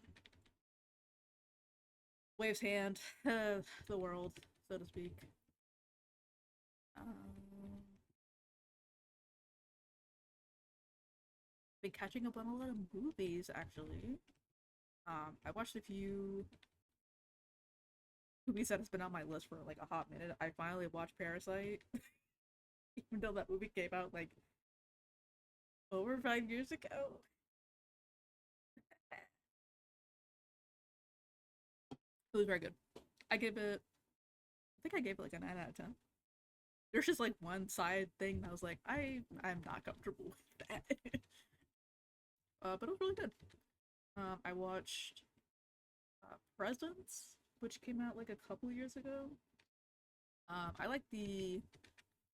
waves hand the world, so to speak. Been catching up on a lot of movies actually. I watched a few movies that has been on my list for like a hot minute. I finally watched Parasite, even though that movie came out like over 5 years ago. It was very good. I think I gave it like a 9 out of 10. There's just like one side thing that I was like, I'm not comfortable with that. But it was really good. I watched Presents, which came out like a couple years ago. I like the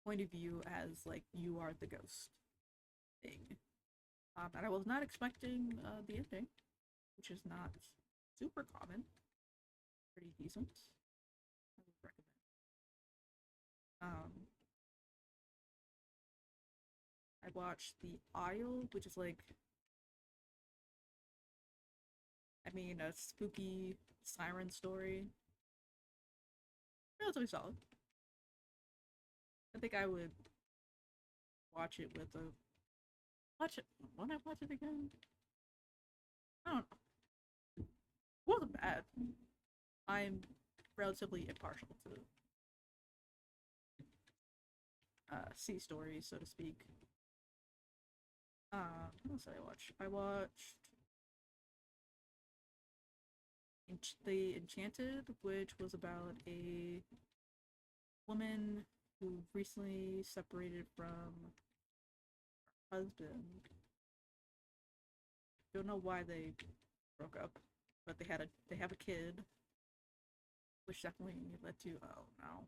point of view as like you are the ghost thing. And I was not expecting the ending, which is not super common. Pretty decent. I would recommend. Um, I watched The Isle, which is like, I mean, a spooky siren story. Relatively solid. I think I would watch it with a watch it. When I watch it again, I don't know. It wasn't bad. I'm relatively impartial to sea stories, so to speak. What else did I watch? I watched The Enchanted, which was about a woman who recently separated from her husband. Don't know why they broke up, but they have a kid, which definitely led to oh no,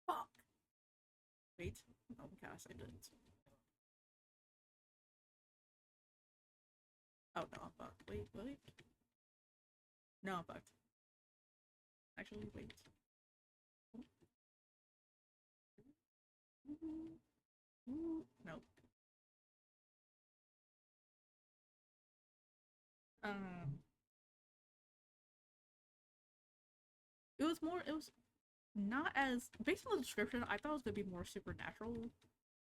fuck. Wait, oh gosh, I didn't. Oh no, I'm fucked. Wait. No, I'm fucked. Actually, wait. Nope. Um, it was not as based on the description. I thought it was gonna be more supernatural,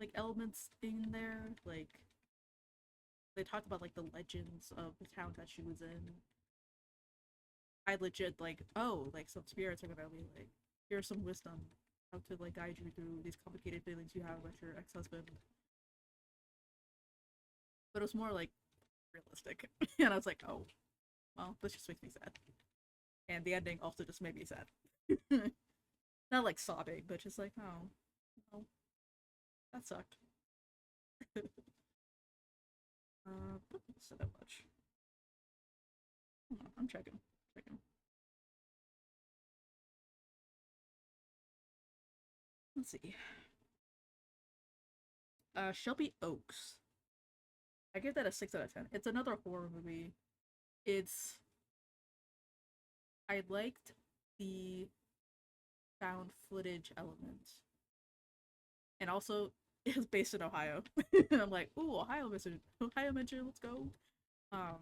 like elements in there. Like they talked about like the legends of the town that she was in. I legit like, oh, like some spirits are gonna be like, here's some wisdom how to like guide you through these complicated feelings you have with your ex-husband. But it was more like realistic, and I was like, oh, well, this just makes me sad. And the ending also just made me sad. Not like sobbing, but just like, oh, well, that sucked. But not so that much. Hold on, I'm checking. Checking. Let's see. Shelby Oaks. I give that a 6 out of 10. It's another horror movie. It's I liked the found footage element, and also it was based in Ohio. And I'm like, ooh, Ohio mention, Ohio mention, let's go. Um,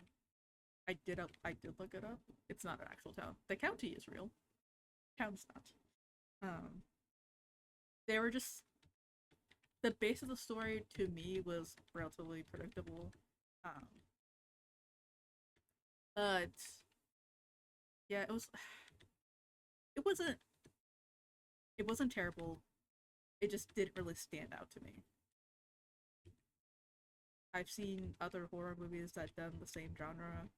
I did look it up. It's not an actual town. The county is real. Town's not. Um, they were just the base of the story to me was relatively predictable. Um, but yeah, it wasn't it wasn't terrible. It just didn't really stand out to me. I've seen other horror movies that done the same genre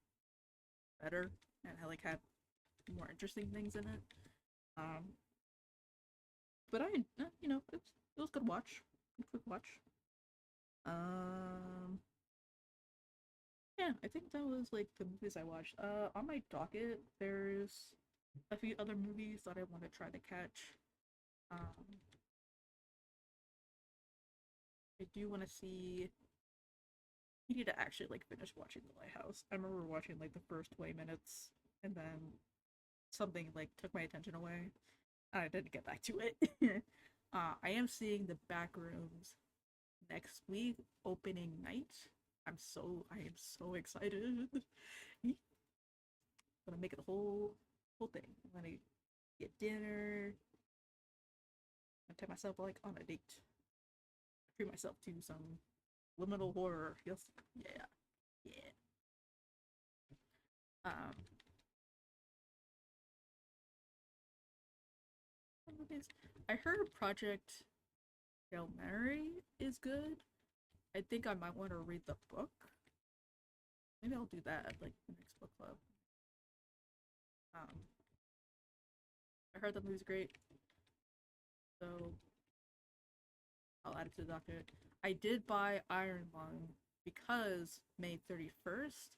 better and I like had more interesting things in it. Um, but it was good watch, good quick watch. Um, yeah, I think that was like the movies I watched. On my docket, there's a few other movies that I want to try to catch. Um, I do want to see. I need to actually like finish watching The Lighthouse. I remember watching like the first 20 minutes and then something like took my attention away. And I didn't get back to it. I am seeing The Back Rooms next week, opening night. I am so excited. I'm gonna make it the whole thing. I'm gonna get dinner and take myself like on a date. Treat myself to some liminal horror. Yes, yeah, yeah. Um, I heard Project Hail Mary is good. I think I might want to read the book. Maybe I'll do that at like the next book club. Um, I heard the movie's great, so I'll add it to the docket. I did buy Iron Lung because May 31st,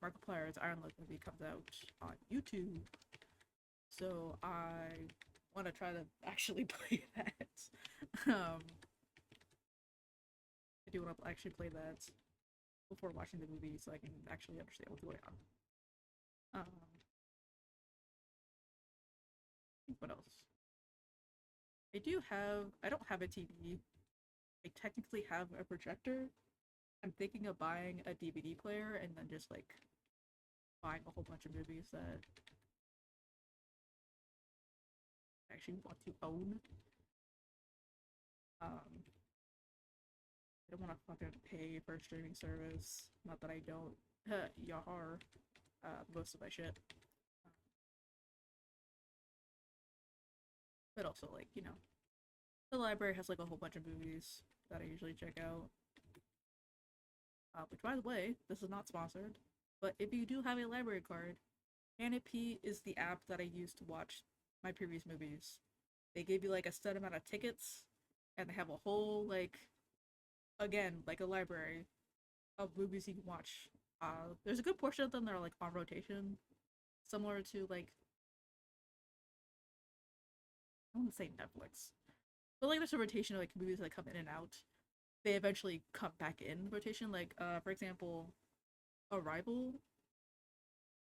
Markiplier's Iron Lung movie comes out on YouTube. So I want to try to actually play that. um, I do want to actually play that before watching the movie so I can actually understand what's going on. What else? I don't have a TV. I technically have a projector. I'm thinking of buying a DVD player and then just like buying a whole bunch of movies that I actually want to own. Um, I don't want to fucking pay for a streaming service. Not that I don't. Yahar. Most of my shit. But also, like, the library has like a whole bunch of movies that I usually check out. Which, by the way, this is not sponsored. But if you do have a library card, Canopy is the app that I use to watch my previous movies. They give you like a set amount of tickets, and they have a whole like, again, like a library of movies you can watch. There's a good portion of them that are like on rotation, similar to like, I wouldn't say Netflix, but like there's a rotation of like movies that come in and out. They eventually come back in rotation. Like, for example, Arrival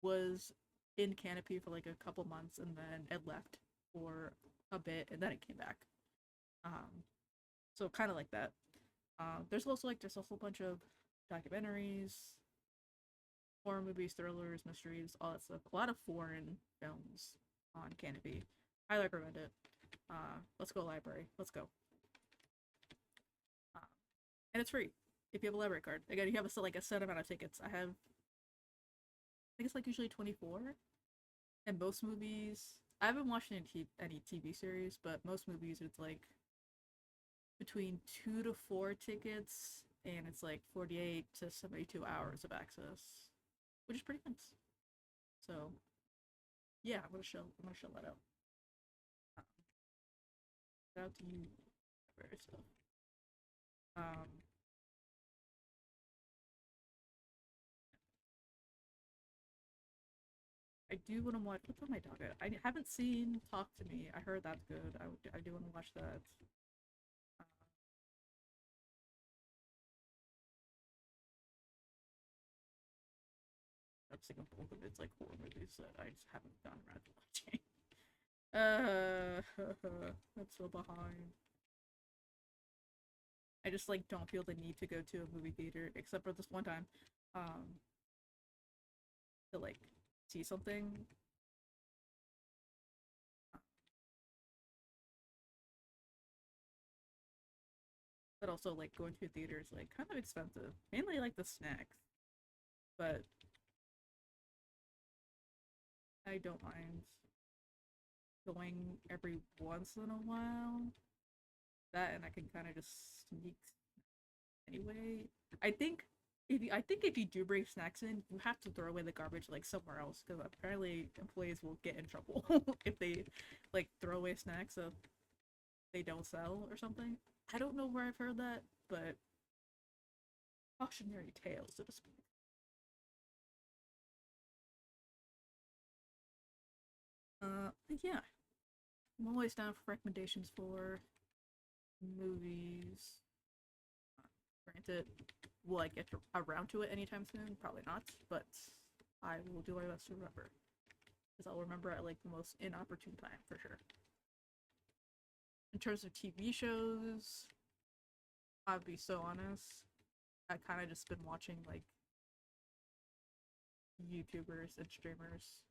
was in Canopy for like a couple months, and then it left for a bit, and then it came back. Um, so kind of like that. There's also a bunch of documentaries, horror movies, thrillers, mysteries, all that stuff. A lot of foreign films on Canopy. Highly recommend it. Let's go library. Let's go. Uh, and it's free if you have a library card. Again, you have like a set amount of tickets. I think it's like usually 24. And most movies, I haven't watched any TV series, but most movies it's like between 2 to 4 tickets, and it's like 48 to 72 hours of access, which is pretty nice. So yeah, I'm gonna show that out. Um, Shout out to you, library stuff. Um, I do want to watch. What's on my docket? I haven't seen Talk to Me. I heard that's good. I do want to watch that. Uh, I'm sick of both of its like horror movies that I just haven't gotten around to watching. I'm so behind. I just like don't feel the need to go to a movie theater except for this one time, um, to like see something. But also like going to a theater is like kind of expensive. Mainly like the snacks, but I don't mind going every once in a while. That and I can kind of just sneak anyway. I think I think if you do bring snacks in, you have to throw away the garbage like somewhere else because apparently employees will get in trouble if they like throw away snacks so they don't sell or something. I don't know where I've heard that, but cautionary tales, so to speak. Yeah, I'm always down for recommendations for movies. Granted, will I get around to it anytime soon? Probably not, but I will do my best to remember. Because I'll remember at like the most inopportune time for sure. In terms of TV shows, I'll be so honest. I kind of just been watching like YouTubers and streamers.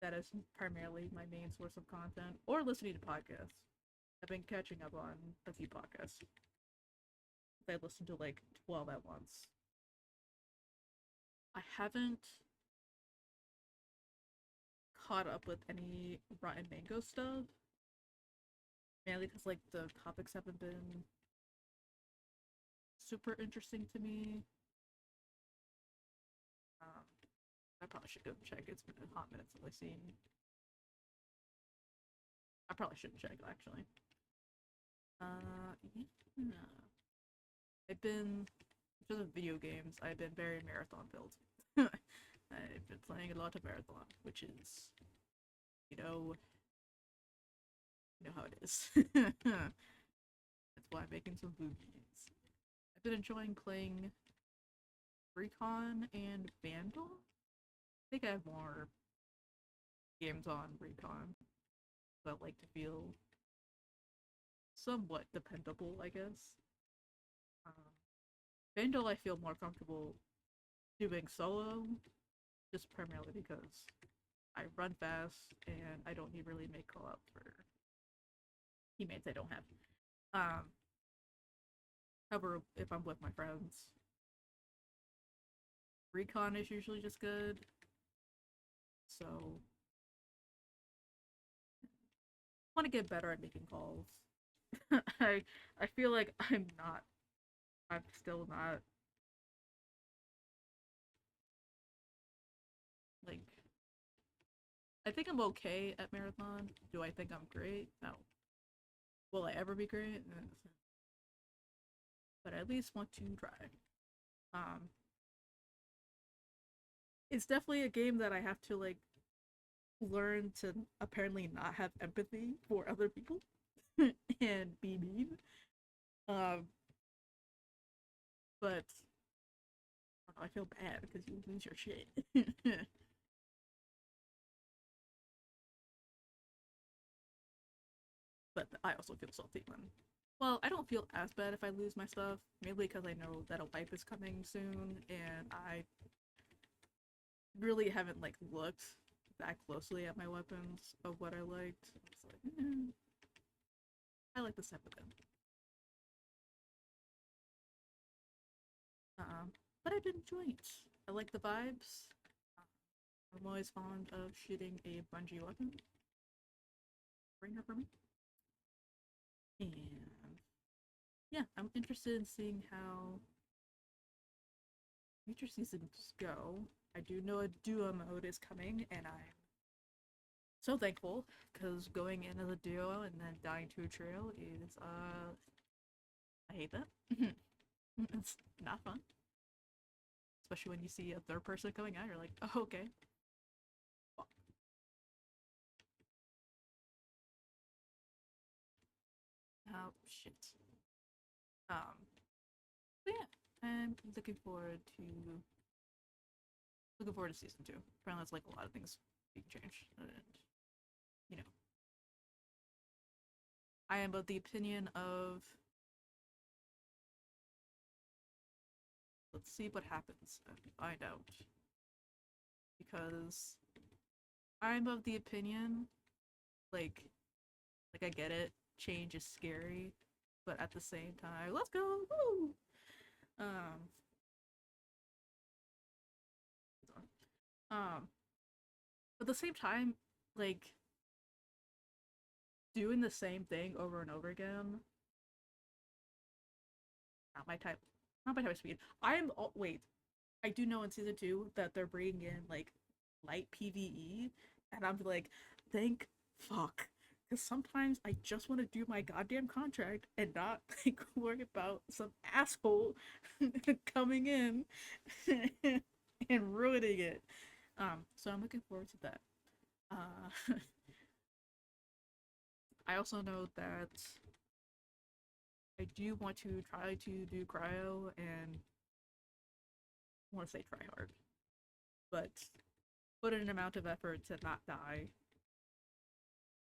That is primarily my main source of content, or listening to podcasts. I've been catching up on a few podcasts. I listened to like 12 at once. I haven't caught up with any Rotten Mango stuff, mainly because like the topics haven't been super interesting to me. Um, I probably should go check. It's been a hot minute since I've seen. I probably shouldn't check actually. Yeah. I've been, because of video games, I've been very marathon built. I've been playing a lot of marathon, which is, you know, you know how it is. That's why I'm making some boogies. I've been enjoying playing Recon and Vandal. I think I have more games on Recon, but I like to feel somewhat dependable, I guess. Um, Vandal, I feel more comfortable doing solo, just primarily because I run fast and I don't need really make call outs for teammates I don't have. Um, However, if I'm with my friends, Recon is usually just good. So I want to get better at making calls. I I feel like I'm not. I'm still not like. I think I'm okay at marathon. Do I think I'm great? No. Will I ever be great? But I at least want to try. Um, it's definitely a game that I have to like learn to apparently not have empathy for other people and be mean. Um, but I, know, I feel bad because you lose your shit. But I also feel salty when. Well, I don't feel as bad if I lose my stuff, mainly because I know that a wipe is coming soon, and I really haven't like looked that closely at my weapons of what I liked. It's like, I like the Sepidem. Um, but I've been enjoying it. I like the vibes. I'm always fond of shooting a bungee weapon. Bring her for me. And yeah, I'm interested in seeing how future seasons go. I do know a duo mode is coming, and I'm so thankful because going in as a duo and then dying to a trio is I hate that. It's not fun, especially when you see a third person coming out. You're like, oh, okay. Oh shit. Um, but yeah, I'm looking forward to season two. Apparently, it's like a lot of things being changed, and you know, I am of the opinion of let's see what happens and find out because I'm of the opinion like I get it, change is scary, but at the same time, let's go. Woo! Um, um, but at the same time, like doing the same thing over and over again, not my type. Not my type of speed. I am. Oh, wait, I do know in season two that they're bringing in like light PVE, and I'm like, thank fuck. Because sometimes I just want to do my goddamn contract and not like worry about some asshole coming in and ruining it. So I'm looking forward to that. Uh, I also know that I do want to try to do cryo and I want to say try hard, but put in an amount of effort to not die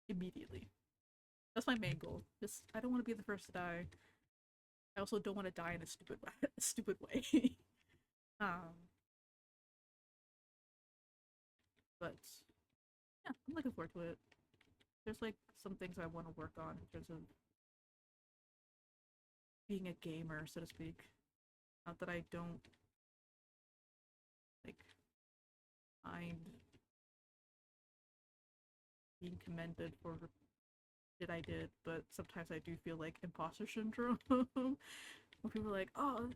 immediately. That's my main goal. Just I don't want to be the first to die. I also don't want to die in a stupid way. um, but yeah, I'm looking forward to it. There's like some things I want to work on in terms of being a gamer, so to speak. Not that I don't like mind being commended for shit I did, but sometimes I do feel like imposter syndrome. When people are like, "Oh,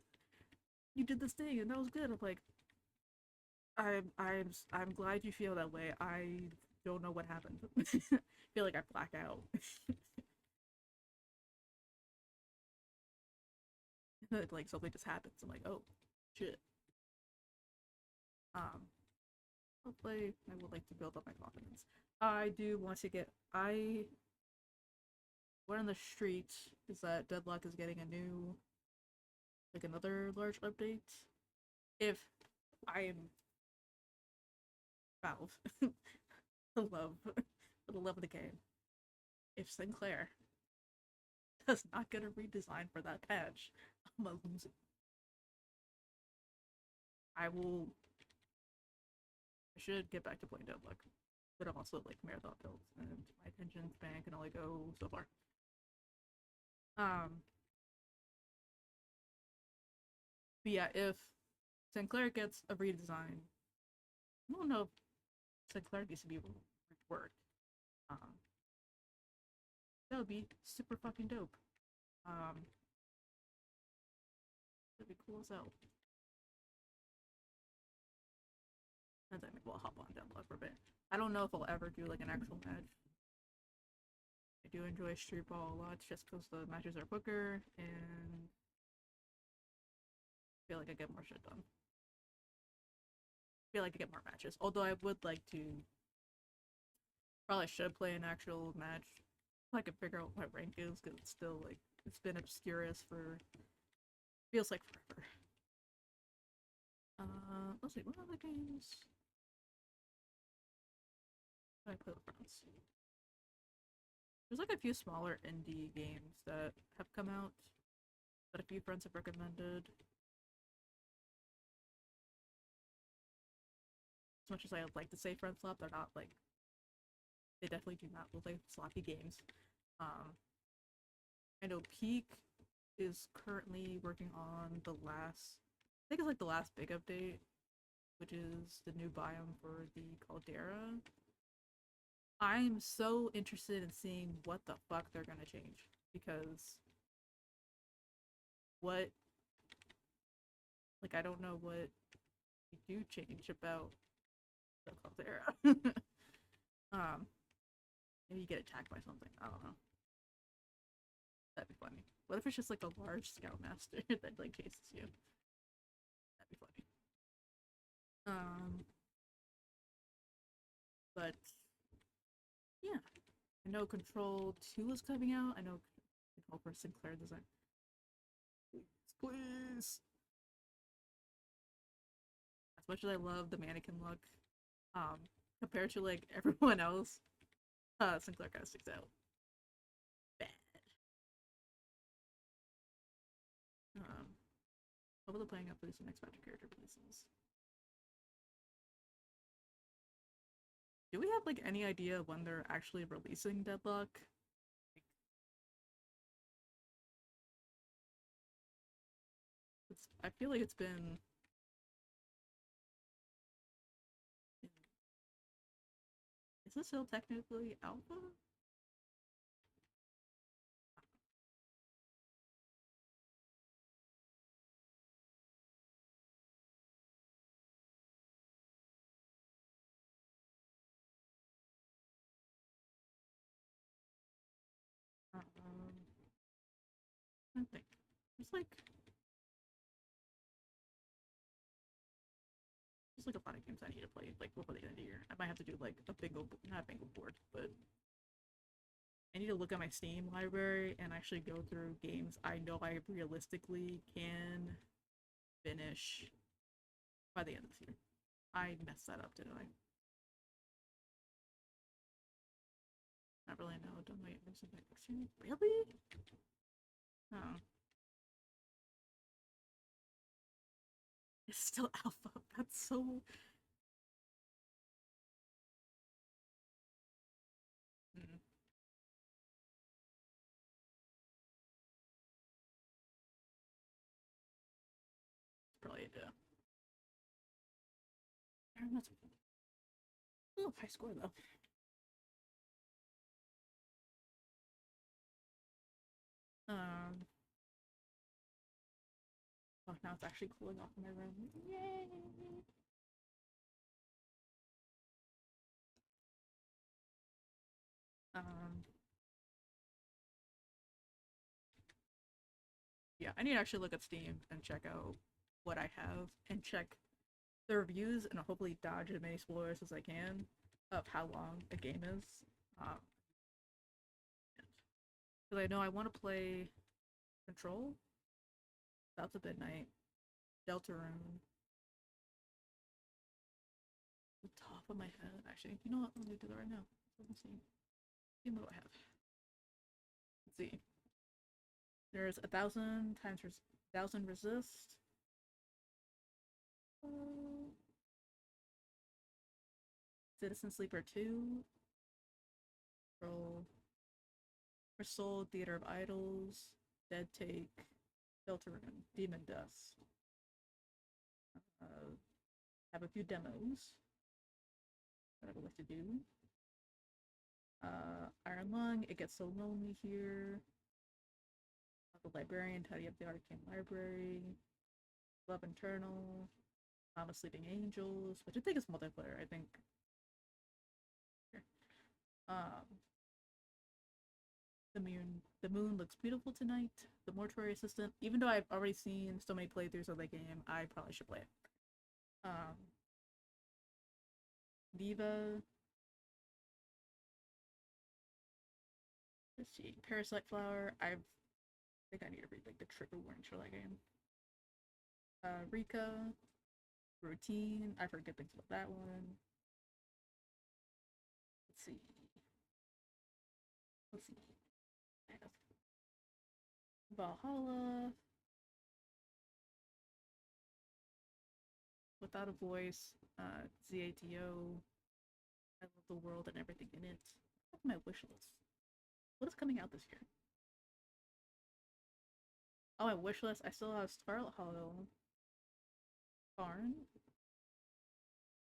you did this thing and that was good," I'm like, I'm glad you feel that way. I don't know what happened. I feel like I black out. like something just happens. I'm like, oh shit. Um, hopefully I would like to build up my confidence. I do want to get. I Word on the street is that Deadlock is getting a new, like another large update. If I am Valve, the love, for the love of the game, if Sinclair does not get a redesign for that patch, I'm gonna lose it. I will. I should get back to playing Deadlock, but I'm also like marathon builds, and my attention span can only go so far. Um, but yeah, if Sinclair gets a redesign, I don't know if Sinclair needs to be reworked. Um, that would be super fucking dope. Um, that'd be cool as hell. And then we'll hop on Deadlock for a bit. I don't know if I'll ever do like an actual match. I do enjoy Street Ball a lot just because the matches are quicker and I feel like I get more shit done. I feel like I get more matches. Although I would like to, probably should play an actual match. If I can figure out what my rank is because it's still like it's been obscurous for feels like forever. Let's see, what other games did I play with friends? There's like a few smaller indie games that have come out that a few friends have recommended. As much as I would like to say friend slap, they're not like they definitely do not look like sloppy games. Um, I know Peak is currently working on the last, I think it's like the last big update, which is the new biome for the Caldera. I'm so interested in seeing what the fuck they're gonna change because what, like, I don't know what you do change about the Caldera. Maybe you get attacked by something. I don't know. That'd be funny. What if it's just like a large scoutmaster that like chases you? That'd be funny. Um, but yeah, I know Control 2 is coming out. I know Control for Sinclair design. Please, please. As much as I love the mannequin look, um, compared to like everyone else, Sinclair kind of sticks out. Bad. Hopefully playing up for this next batch of character releases. Do we have like any idea when they're actually releasing Deadlock? I feel like it's been. Is this still technically alpha? I think there's like a lot of games I need to play like before the end of the year. I might have to do like a bingo, not a bingo board, but I need to look at my Steam library and actually go through games I know I realistically can finish by the end of this year. I messed that up, didn't I? Not really. No, don't wait. Really? Oh, it's still alpha. That's so. Mm, probably a that's high score though. Um, oh, now it's actually cooling off in my room. Yay! Um, yeah, I need to actually look at Steam and check out what I have and check the reviews and hopefully dodge as many spoilers as I can of how long a game is. Um, because I know I want to play Control, South of Midnight, Deltarune. The top of my head, actually, you know what? Let me do that right now. Let's see. What do I have? Let's see. There's 1,000 resist. Uh, Citizen Sleeper 2. Control. For Soul, Theater of Idols, Dead Take, Deltarune, Demon Dust. Have a few demos that I would like to do. Iron Lung, It Gets So Lonely Here. The Librarian, Tidy Up the Arcane Library. Love Eternal. Mama Sleeping Angels, which I think is multiplayer, I think. Um, the moon looks beautiful tonight. The Mortuary Assistant, even though I've already seen so many playthroughs of the game, I probably should play it. Diva. Let's see. Parasite Flower. I think I need to read like the trigger warnings for that game. Rika. Routine. I've heard good things about that one. Let's see. Let's see. Valhalla. Without a Voice. ZATO. I Love the World and Everything in It. That's my wish list. What is coming out this year? Oh, my wish list. I still have Scarlet Hollow. Barn.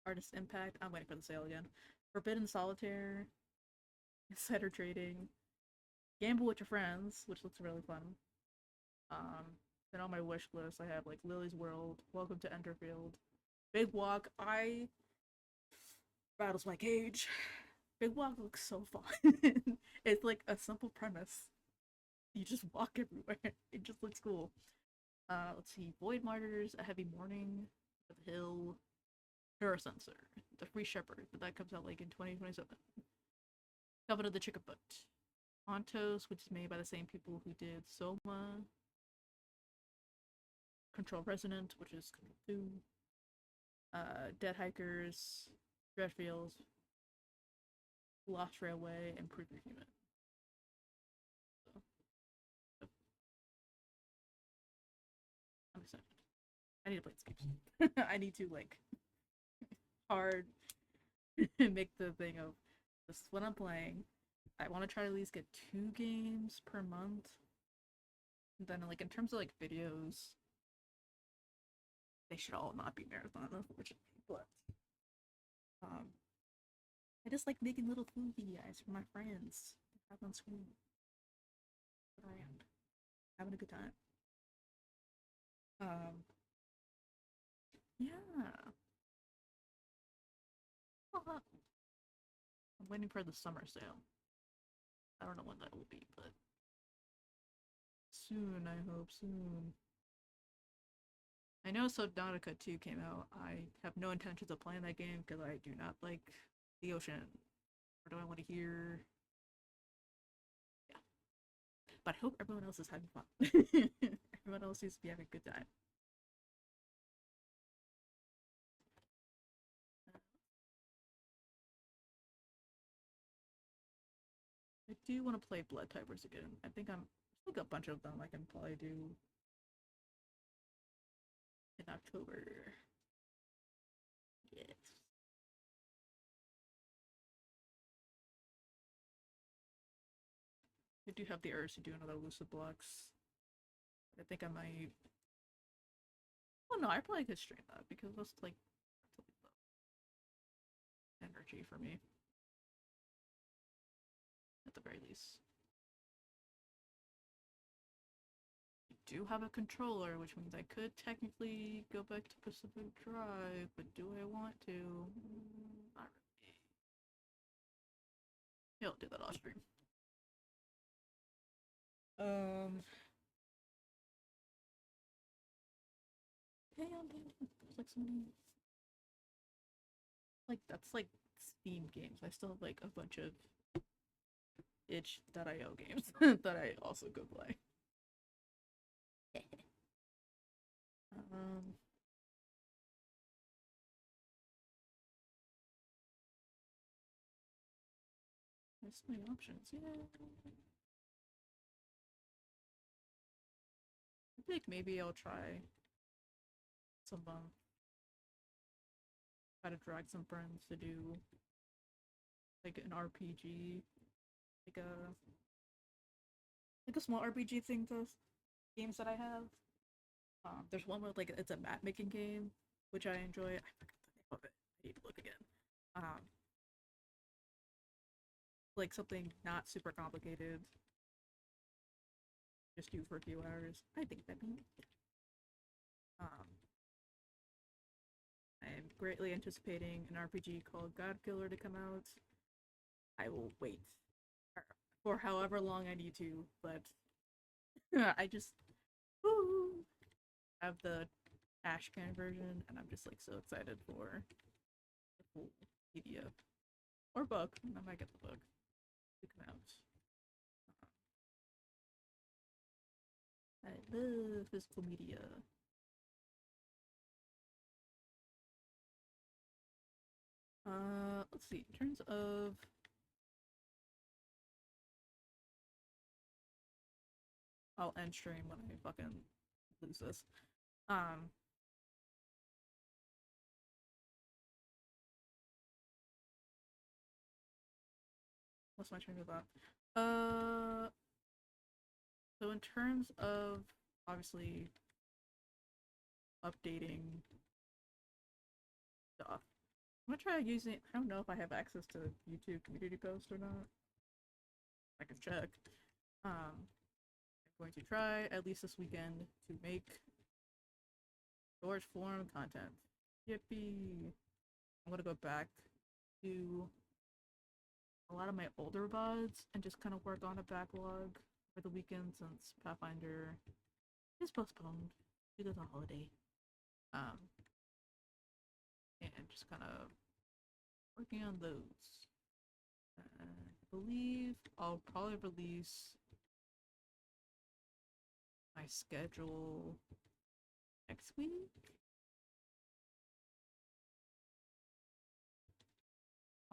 Artist Impact. I'm waiting for the sale again. Forbidden Solitaire. Insider Trading. Gamble with Your Friends, which looks really fun. Then on my wish list, I have like Lily's World, Welcome to Enderfield, Big Walk. I battles my cage. Big Walk looks so fun. It's like a simple premise. You just walk everywhere. It just looks cool. Let's see. Void Martyrs, A Heavy Morning, The Hill, Parasensor, The Free Shepherd, but that comes out like in 2027. Covenant of the Chickafoot. Ontos, which is made by the same people who did Soma. Control Resonant, which is Control 2. Dead Hikers, Dreadfields, Lost Railway, and Prove Your Human. So, I'm excited. I need to play these games. I need to like hard make the thing of this is what I'm playing. I want to try to at least get 2 games per month. And then like in terms of like videos, they should all not be marathon, unfortunately. But I just like making little food videos for my friends to have on screen. Around. Having a good time. Yeah. I'm waiting for the summer sale. I don't know when that will be, but soon, I hope, soon. I know Subnautica 2 came out. I have no intentions of playing that game because I do not like the ocean. Or do I want to hear? Yeah. But I hope everyone else is having fun. Everyone else seems to be having a good time. I do want to play Blood Typers again. I think I'm like a bunch of them I can probably do in October. Yes. I do have the urge to do another Lucid Blocks. I think I might. Well, no, I probably could stream that because that's like energy for me at the very least. I do have a controller, which means I could technically go back to Pacific Drive, but do I want to? Not really. Yeah, I'll do that off stream. so many. Like that's like Steam games. I still have like a bunch of itch.io games that I also go play. um, there's so many options. Yeah, I think maybe I'll some try to drag some friends to do like an RPG, like a small RPG thing to games that I have. There's one where like it's a map making game, which I enjoy. I forgot the name of it. I need to look again. Um, like something not super complicated, just do for a few hours. I think that'd be. Um, I am greatly anticipating an RPG called God Killer to come out. I will wait for however long I need to, but I just woo, have the Ashcan version, and I'm just like so excited for the full media or book. I might get the book to come out. I love physical media. Let's see. In terms of, I'll end stream when I fucking lose this. Um, what's my train of thought? So in terms of obviously updating stuff, I'm gonna try using. I don't know if I have access to YouTube community post or not. I can check. I'm going to try at least this weekend to make storage form content. Yippee! I'm gonna go back to a lot of my older VODs and just kind of work on a backlog for the weekend since Pathfinder is postponed due to the holiday. Um, and just kind of working on those. I believe I'll probably release my schedule next week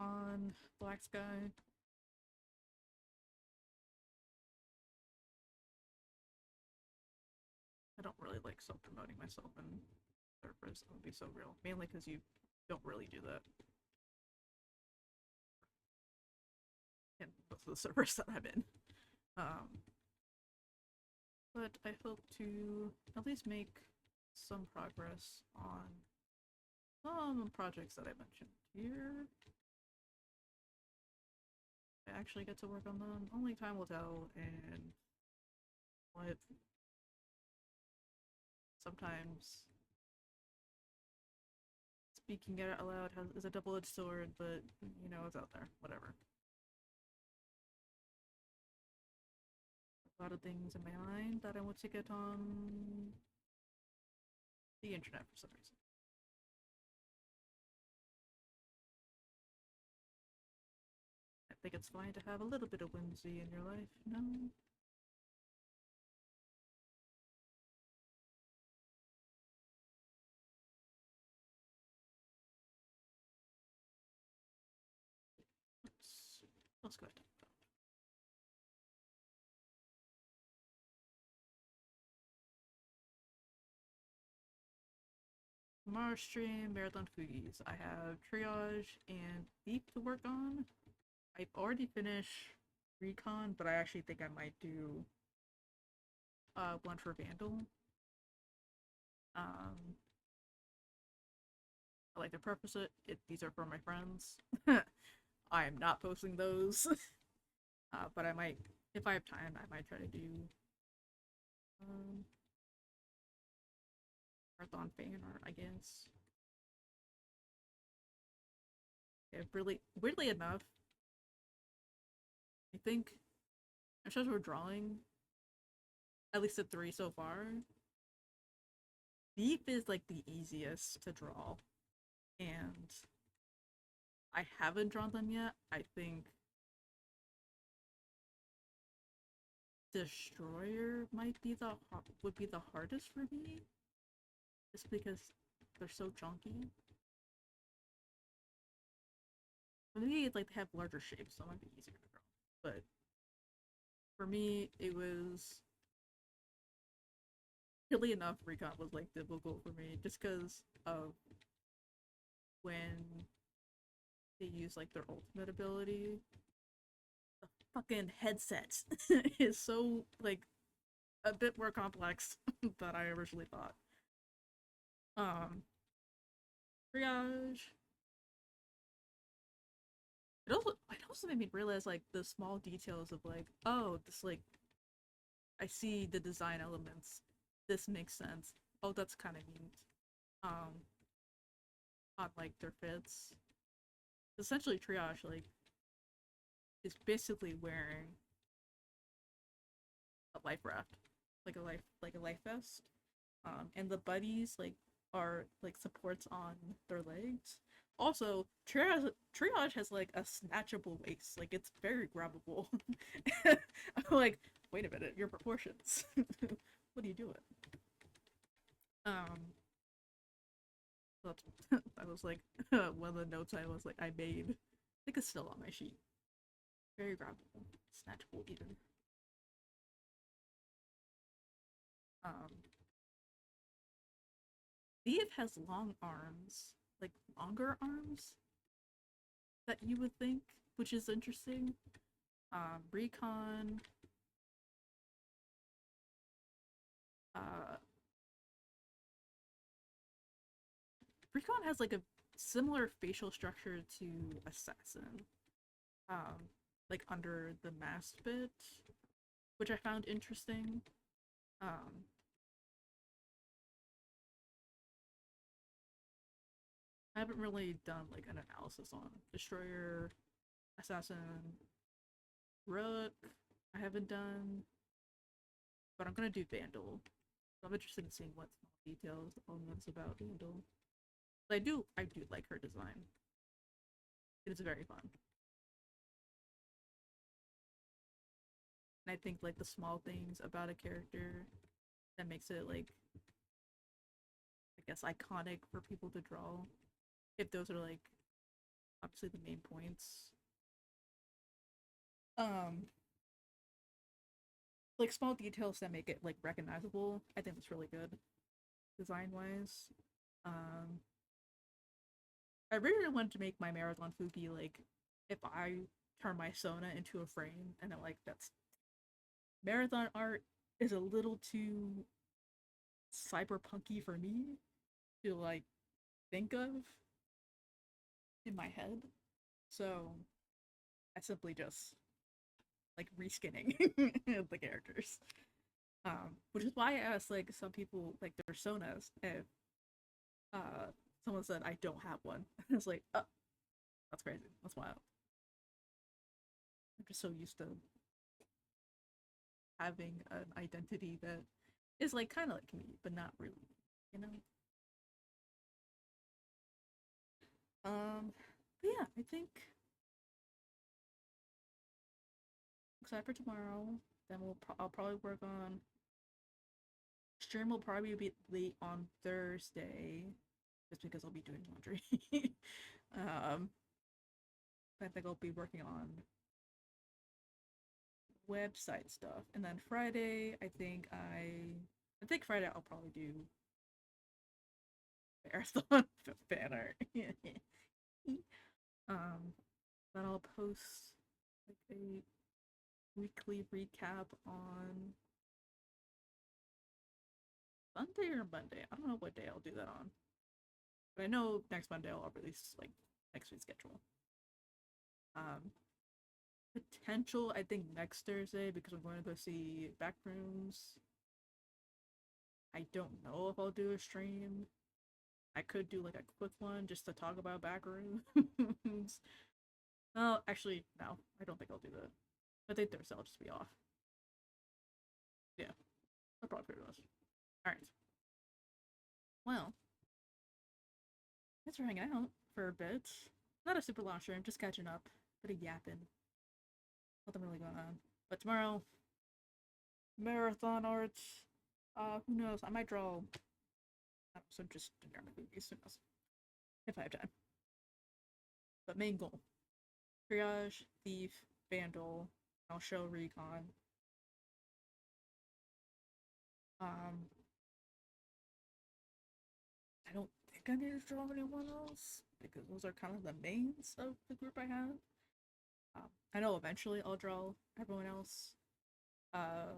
on Black Sky. I don't really like self-promoting myself in servers. That would be so real. Mainly because you don't really do that in most of the servers that I'm in. Um, but I hope to at least make some progress on some projects that I mentioned here. I actually get to work on them. Only time will tell, and what sometimes speaking it out loud is a double-edged sword, but you know it's out there. Whatever. A lot of things in my mind that I want to get on the internet for some reason. I think it's fine to have a little bit of whimsy in your life, no? Let's go ahead. Tomorrow's stream, Marathon Foodies. I have Triage and Thief to work on. I've already finished Recon, but I actually think I might do one for Vandal. I like to preface it. These are for my friends. I am not posting those. But I might, if I have time, I might try to do um, marathon fan art, I guess. Yeah, really, weirdly enough, I think I'm sure we're drawing at least a 3 so far. Thief is like the easiest to draw, and I haven't drawn them yet. I think Destroyer might be the would be the hardest for me, just because they're so chunky. For me, it's like they have larger shapes, so it might be easier to draw. But for me, it was really enough. Recon was like difficult for me, just because of when they use like their ultimate ability. The fucking headset is so like a bit more complex than I originally thought. Um, Triage. It also made me realize like the small details of like, oh, this like I see the design elements. This makes sense. Oh, that's kind of neat. Um, on like their fits. Essentially, Triage like is basically wearing a life raft, like a life vest. And the buddies like are like supports on their legs. Also, triage has like a snatchable waist. Like it's very grabbable. I'm like, wait a minute, your proportions. What are you doing? Um, that's, that was like one of the notes I was like I made. I think it's still on my sheet. Very grabbable, snatchable even. Um, Thief has long arms, like longer arms that you would think, which is interesting. Recon, uh, Recon has like a similar facial structure to Assassin, um, like under the mask bit, which I found interesting. Um, I haven't really done like an analysis on Destroyer, Assassin, Rook. I haven't done, but I'm gonna do Vandal. I'm interested in seeing what small details on what's about Vandal. But I do like her design. It is very fun. And I think like the small things about a character that makes it like I guess iconic for people to draw. If those are like obviously the main points. Um like small details that make it like recognizable. I think that's really good design wise. Um I really wanted to make my Marathon Fuki like if I turn my Sona into a frame and I'm like that's marathon art is a little too cyberpunky for me to like think of in my head. So I simply just like reskinning the characters. Which is why I asked like some people like their personas if someone said I don't have one. I was like, oh, that's crazy. That's wild. I'm just so used to having an identity that is like kind of like me, but not really, you know. But yeah, I think except for tomorrow, then I'll probably work on stream will probably be late on Thursday, just because I'll be doing laundry. um, I think I'll be working on website stuff, and then Friday, I think Friday I'll probably do marathon fan art. um, then I'll post like a weekly recap on Sunday or Monday. I don't know what day I'll do that on, but I know next Monday I'll release like next week's schedule. Um, Potential, I think next Thursday because I'm going to go see Backrooms. I don't know if I'll do a stream. I could do like a quick one just to talk about Backrooms. Oh, actually, no, I don't think I'll do that. I think Thursday I'll just be off. Yeah, I'll probably pretty much. All right. Well, thanks for hanging out for a bit. Not a super long stream, just catching up. Bit of yapping. Nothing really going on. But tomorrow, marathon art. Who knows? I might draw some just generic movies. Who knows? If I have time. But main goal: triage, thief, vandal. I'll show recon. Um, I don't think I need to draw anyone else because those are kind of the mains of the group I have. I know eventually I'll draw everyone else. Uh,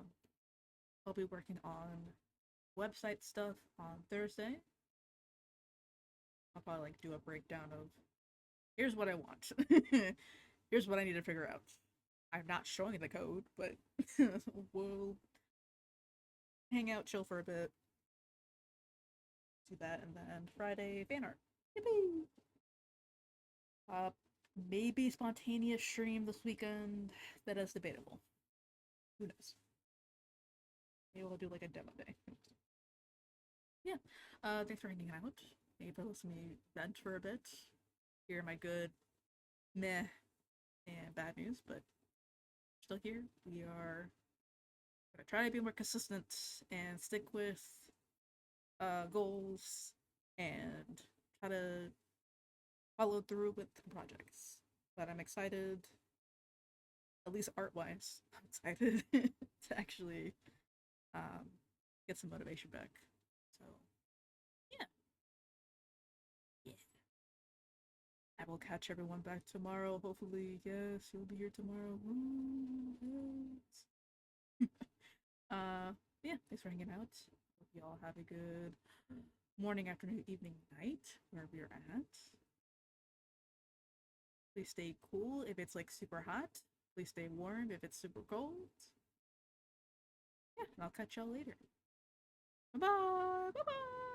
I'll be working on website stuff on Thursday. I'll probably like do a breakdown of here's what I want. Here's what I need to figure out. I'm not showing the code, but we'll hang out, chill for a bit, do that, and then Friday fan art. Yippee! Uh, maybe spontaneous stream this weekend. That is debatable. Who knows? Maybe we'll do like a demo day. Yeah. Thanks for hanging out. Maybe listen to me vent for a bit. Hear my good meh and bad news, but still here. We are gonna try to be more consistent and stick with goals and try to follow through with projects. But I'm excited, at least art wise, I'm excited to actually um, get some motivation back. So yeah, yeah. I will catch everyone back tomorrow. Hopefully, yes, you'll be here tomorrow. Woo, yes. uh, yeah, thanks for hanging out. Hope you all have a good morning, afternoon, evening, night, wherever you're at. Please stay cool if it's like super hot. Please stay warm if it's super cold. Yeah, and I'll catch y'all later. Bye bye. Bye bye.